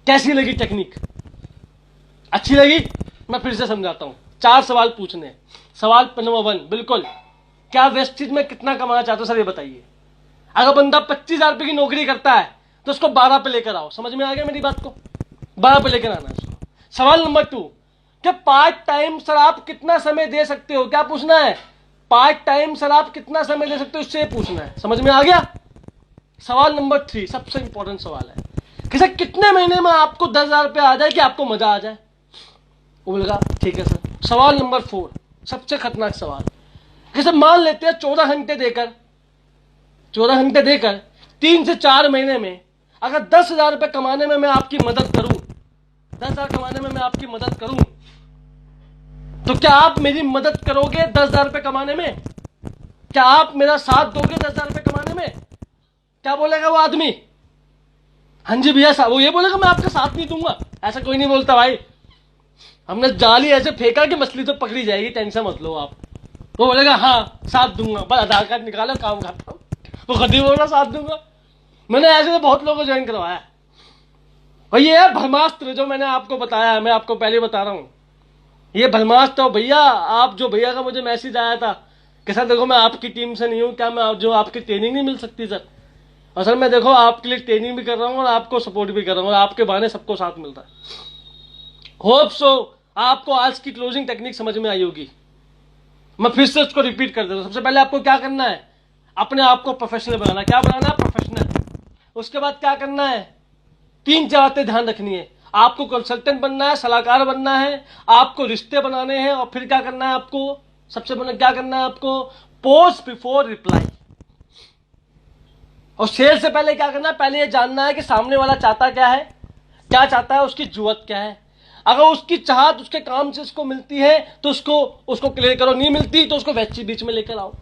कैसी लगी टेक्निक? अच्छी लगी? मैं फिर से समझाता हूं। 4 सवाल पूछने। सवाल नंबर 1, बिल्कुल, क्या वेस्टेज में कितना कमाना चाहते हो सर ये बताइए। अगर बंदा 25,000 रुपए की नौकरी करता है तो उसको 12 पे लेकर आओ। समझ में आ गया मेरी बात को? 12 पे लेकर आना है उसको। सवाल नंबर 2, क्या पार्ट टाइम सर आप कितना समय दे सकते हो? क्या पूछना है? पार्ट टाइम सर आप कितना समय दे सकते हो, इससे पूछना है। समझ में आ गया? सवाल नंबर 3 सबसे इंपॉर्टेंट सवाल है कि सर कितने महीने में आपको 10,000 रुपये आ जाए कि आपको मजा आ जाए? वो बोलेगा ठीक है सर। सवाल नंबर 4 सबसे खतरनाक सवाल कि सर मान लेते हैं 14 घंटे देकर 3 से 4 महीने में अगर 10,000 रुपये कमाने में मैं आपकी मदद करूं, 10,000 कमाने में मैं आपकी मदद करूं, तो क्या आप मेरी मदद करोगे 10,000 रुपये कमाने में? क्या आप मेरा साथ दोगे 10,000 रुपये कमाने में? क्या बोलेगा वो आदमी? हाँ जी भैया साहब। वो ये बोलेगा मैं आपका साथ नहीं दूंगा। ऐसा कोई नहीं बोलता भाई। हमने जाली ऐसे फेंका कि मछली तो पकड़ी जाएगी, टेंशन मत लो आप। वो बोलेगा हाँ साथ दूंगा, बस आधार कार्ड निकालो, काम करता हूं। वो खुद ही बोल रहा साथ दूंगा। मैंने ऐसे तो बहुत लोगों को ज्वाइन करवाया। और ये है ब्रह्मास्त्र जो मैंने आपको बताया है, मैं आपको पहले बता रहा हूं। ये ब्रह्मास्त्र हो भैया। आप जो भैया का मुझे मैसेज आया था कि सर देखो मैं आपकी टीम से नहीं हूं, क्या मैं जो आपकी ट्रेनिंग नहीं मिल सकती सर? और सर मैं देखो आपके लिए ट्रेनिंग भी कर रहा हूं और आपको सपोर्ट भी कर रहा हूं और आपके बहाने सबको साथ मिल रहा है। होप सो आपको आज की क्लोजिंग टेक्निक समझ में आई होगी। मैं फिर से उसको रिपीट कर देता हूं। सबसे पहले आपको क्या करना है? अपने आप को प्रोफेशनल बनाना। क्या बनाना है? प्रोफेशनल। उसके बाद क्या करना है? 3 बातें ध्यान रखनी है। आपको कंसल्टेंट बनना है, सलाहकार बनना है, आपको रिश्ते बनाने हैं, और फिर क्या करना है आपको? सबसे पहले क्या करना है आपको? Post before reply. और शेयर से पहले क्या करना है? पहले ये जानना है कि सामने वाला चाहता क्या है, क्या चाहता है, उसकी जरूरत क्या है। अगर उसकी चाहत उसके काम से उसको मिलती है तो उसको क्लियर करो, नहीं मिलती तो उसको वैसी बीच में लेकर आओ।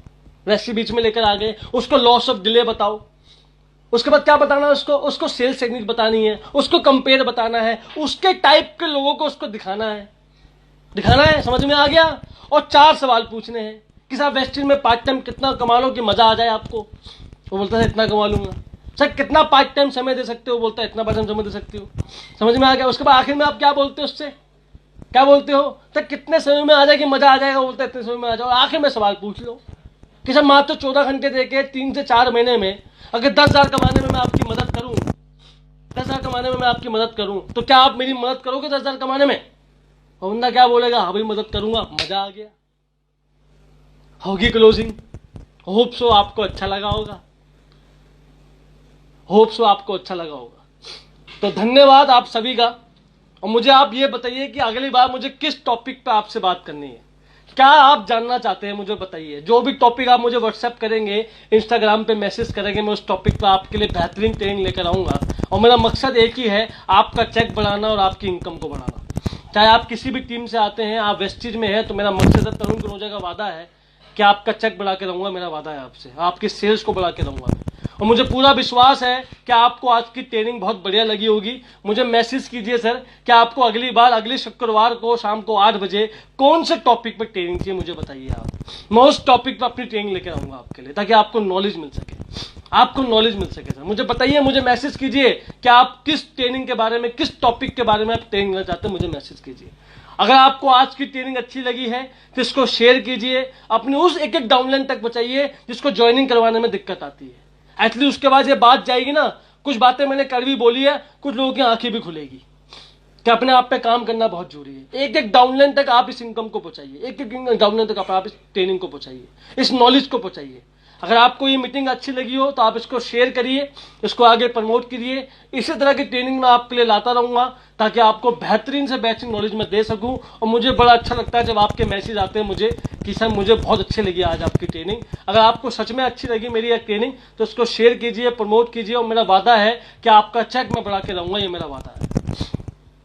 वैसी बीच में लेकर आ गए, उसको लॉस ऑफ डिले बताओ। उसके बाद क्या बताना है उसको सेल्स टेक्निक बतानी है, उसको कंपेयर बताना है, उसके टाइप के लोगों को उसको दिखाना है। समझ में आ गया? और 4 सवाल पूछने हैं कि साहब वेस्टिज में पार्ट टाइम कितना कमा लो कि मजा आ जाए आपको? वो बोलता है इतना कमा लूंगा। सर कितना पार्ट टाइम समय दे सकते हो? बोलता है इतना पार्ट टाइम समय दे सकते हो। समझ में आ गया? उसके बाद आखिर में आप क्या बोलते हो उससे? क्या बोलते हो? सर कितने समय में आ जाए कि मजा आ जाएगा? बोलता है इतने समय में आ जाओ। आखिर में सवाल पूछ लो कि सर मात्र 14 घंटे देके 3 से 4 महीने में अगर 10,000 कमाने में मैं आपकी मदद करूं, 10,000 कमाने में मैं आपकी मदद करूं, तो क्या आप मेरी मदद करोगे 10,000 कमाने में? और बंदा क्या बोलेगा? हाँ भाई मदद करूंगा, मजा आ गया। होगी क्लोजिंग। होप सो आपको अच्छा लगा होगा। तो धन्यवाद आप सभी का। और मुझे आप ये बताइए कि अगली बार मुझे किस टॉपिक पे आपसे बात करनी है, क्या आप जानना चाहते हैं मुझे बताइए। जो भी टॉपिक आप मुझे व्हाट्सएप करेंगे, इंस्टाग्राम पे मैसेज करेंगे, मैं उस टॉपिक पे आपके लिए बेहतरीन ट्रेनिंग लेकर आऊंगा। और मेरा मकसद एक ही है, आपका चेक बढ़ाना और आपकी इनकम को बढ़ाना। चाहे आप किसी भी टीम से आते हैं, आप वेस्टेज में हैं, तो मेरा मकसद है, तरुण कनौजिया का वादा है कि आपका चेक बढ़ा के रहूंगा। मेरा वादा है आपसे, आपकी सेल्स को बढ़ा के रहूंगा। और मुझे पूरा विश्वास है कि आपको आज की ट्रेनिंग बहुत बढ़िया लगी होगी। मुझे मैसेज कीजिए सर कि आपको अगली बार अगले शुक्रवार को शाम को 8 बजे कौन से टॉपिक पर ट्रेनिंग चाहिए, मुझे बताइए आप। मैं उस टॉपिक पर अपनी ट्रेनिंग लेकर आऊंगा आपके लिए, ताकि आपको नॉलेज मिल सके, आपको नॉलेज मिल सके। सर मुझे बताइए, मुझे मैसेज कीजिए कि आप किस ट्रेनिंग के बारे में, किस टॉपिक के बारे में आप ट्रेनिंग लेना चाहते हैं, मुझे मैसेज कीजिए। अगर आपको आज की ट्रेनिंग अच्छी लगी है तो इसको शेयर कीजिए, अपने उस एक एक डाउनलाइन तक पहुंचाइए जिसको ज्वाइनिंग करवाने में दिक्कत आती है। एटलीस्ट उसके बाद ये बात जाएगी ना, कुछ बातें मैंने कड़वी बोली है, कुछ लोगों की आंखें भी खुलेगी कि अपने आप पे काम करना बहुत जरूरी है। एक एक डाउनलाइन तक आप इस इनकम को पहुंचाइए, एक एक डाउनलाइन तक आप इस ट्रेनिंग को पहुंचाइए, इस नॉलेज को पहुंचाइए। अगर आपको ये मीटिंग अच्छी लगी हो तो आप इसको शेयर करिए, इसको आगे प्रमोट करिए। इसी तरह की ट्रेनिंग मैं आपके लिए लाता रहूंगा ताकि आपको बेहतरीन से बेहतरीन नॉलेज मैं दे सकूं। और मुझे बड़ा अच्छा लगता है जब आपके मैसेज आते हैं मुझे कि सर मुझे बहुत अच्छी लगी आज आपकी ट्रेनिंग। अगर आपको सच में अच्छी लगी मेरी यह ट्रेनिंग तो इसको शेयर कीजिए, प्रमोट कीजिए। और मेरा वादा है कि आपका चेक मैं बढ़ा के रहूंगा, ये मेरा वादा है।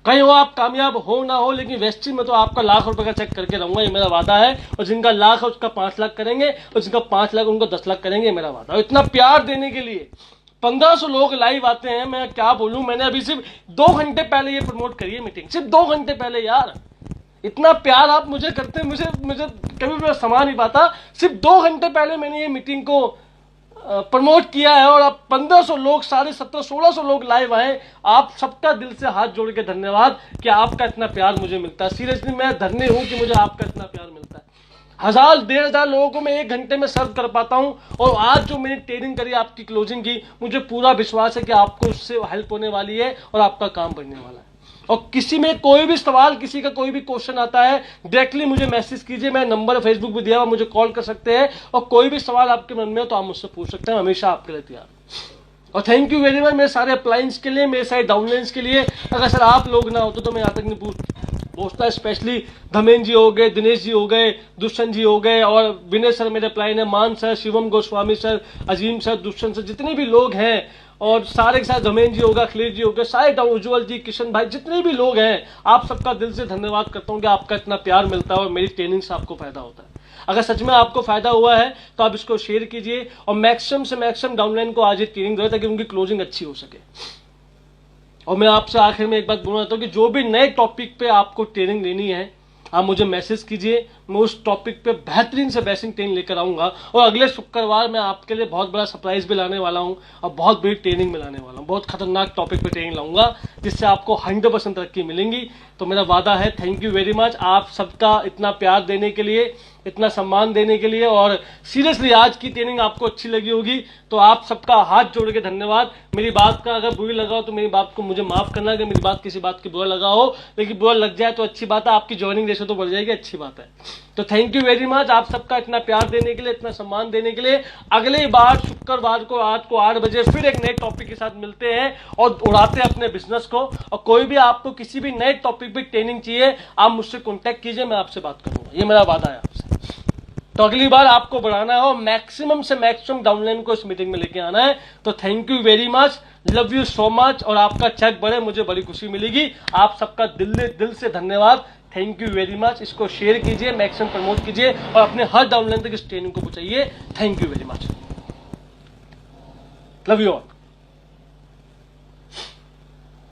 कहीं वो आप कामयाब हो ना हो, लेकिन वेस्टिंग में तो आपका लाख रुपए का चेक करके रहूंगा, ये मेरा वादा है। और जिनका लाख है उसका 5 लाख करेंगे, और जिनका 5 लाख उनको 10 लाख करेंगे, मेरा वादा। और इतना प्यार देने के लिए 1500 लोग लाइव आते हैं, मैं क्या बोलूं। मैंने अभी सिर्फ 2 घंटे पहले ये प्रमोट करी है मीटिंग, सिर्फ 2 घंटे पहले। यार इतना प्यार आप मुझे करते हैं, मुझे कभी भी समा नहीं पाता। सिर्फ 2 घंटे पहले मैंने ये मीटिंग को प्रमोट किया है और अब 1500 लोग, 1750-1600 लोग लाइव आए। आप सबका दिल से हाथ जोड़ के धन्यवाद कि आपका इतना प्यार मुझे मिलता है। सीरियसली मैं धन्य हूं कि मुझे आपका इतना प्यार मिलता है। 1000-1500 लोगों को मैं 1 घंटे में सर्व कर पाता हूं। और आज जो मैंने ट्रेनिंग करी, आपकी क्लोजिंग की, मुझे पूरा विश्वास है कि आपको उससे हेल्प होने वाली है और आपका काम बढ़ने वाला है। और किसी में कोई भी सवाल, किसी का कोई भी क्वेश्चन आता है, डायरेक्टली मुझे मैसेज कीजिए। मैं नंबर फेसबुक पे दिया हुआ, मुझे कॉल कर सकते हैं। और कोई भी सवाल आपके मन में हो तो आप मुझसे पूछ सकते हैं, हमेशा आपके लिए तैयार। और थैंक यू वेरी मच मेरे सारे अप्लायंस के लिए, मेरे सारे डाउनलाइंस के लिए। अगर सर आप लोग ना होते तो मैं यहाँ तक नहीं पहुंचता। स्पेशली धमेन जी हो गए, दिनेश जी हो गए, दुष्यंत जी हो गए, और विनय सर मेरे अप्लाइन है, मान सर, शिवम गोस्वामी सर, अजीम सर, दुष्यंत सर, जितने भी लोग हैं, और सारे के साथ धमेन जी होगा, अखिलेश जी होगा, सारे उज्ज्वल जी, किशन भाई, जितने भी लोग हैं, आप सबका दिल से धन्यवाद करता हूं कि आपका इतना प्यार मिलता है और मेरी ट्रेनिंग से आपको फायदा होता है। अगर सच में आपको फायदा हुआ है तो आप इसको शेयर कीजिए और मैक्सिमम से मैक्सिमम डाउनलाइन को आज ये ट्रेनिंग दो ताकि उनकी क्लोजिंग अच्छी हो सके। और मैं आपसे आखिर में एक बात बोलना चाहता हूं कि जो भी नए टॉपिक पे आपको ट्रेनिंग लेनी है, आप मुझे मैसेज कीजिए। मैं उस टॉपिक पे बेहतरीन से बेहतरीन ट्रेनिंग लेकर आऊंगा। और अगले शुक्रवार मैं आपके लिए बहुत बड़ा सरप्राइज भी लाने वाला हूं और बहुत बड़ी ट्रेनिंग में लाने वाला हूं। बहुत खतरनाक टॉपिक पे ट्रेनिंग लाऊंगा जिससे आपको 100% तरक्की मिलेंगी। तो मेरा वादा है। थैंक यू वेरी मच आप सबका इतना प्यार देने के लिए, इतना सम्मान देने के लिए। और सीरियसली आज की ट्रेनिंग आपको अच्छी लगी होगी तो आप सबका हाथ जोड़ के धन्यवाद। मेरी बात का अगर बुरी लगा हो तो मेरी बात को मुझे माफ करना, कि मेरी बात किसी बात की बुरा लगा हो। लेकिन बुरा लग जाए तो अच्छी बात है, आपकी ज्वाइनिंग रेशो तो बढ़ जाएगी, अच्छी बात है। तो थैंक यू वेरी मच आप सबका इतना प्यार देने के लिए, इतना सम्मान देने के लिए। अगली बार शुक्रवार को रात को 8 बजे फिर एक नए टॉपिक के साथ मिलते हैं और उड़ाते हैं अपने बिजनेस को। और कोई भी आपको किसी भी नए टॉपिक पे ट्रेनिंग चाहिए, आप मुझसे कॉन्टेक्ट कीजिए, मैं आपसे बात करूंगा। ये मेरा वादा है आपसे। तो अगली बार आपको बढ़ाना है और मैक्सिमम से मैक्सिमम डाउनलाइन को इस मीटिंग में लेके आना है। तो thank you very much, love you so much. और आपका चेक बढ़े, मुझे बड़ी खुशी मिलेगी। आप सबका दिल से धन्यवाद। Thank you very much. इसको शेयर कीजिए, मैक्सिमम प्रमोट कीजिए और अपने हर डाउनलाइन तक इस ट्रेनिंग को पहुंचाइए। Thank you very much, love you all.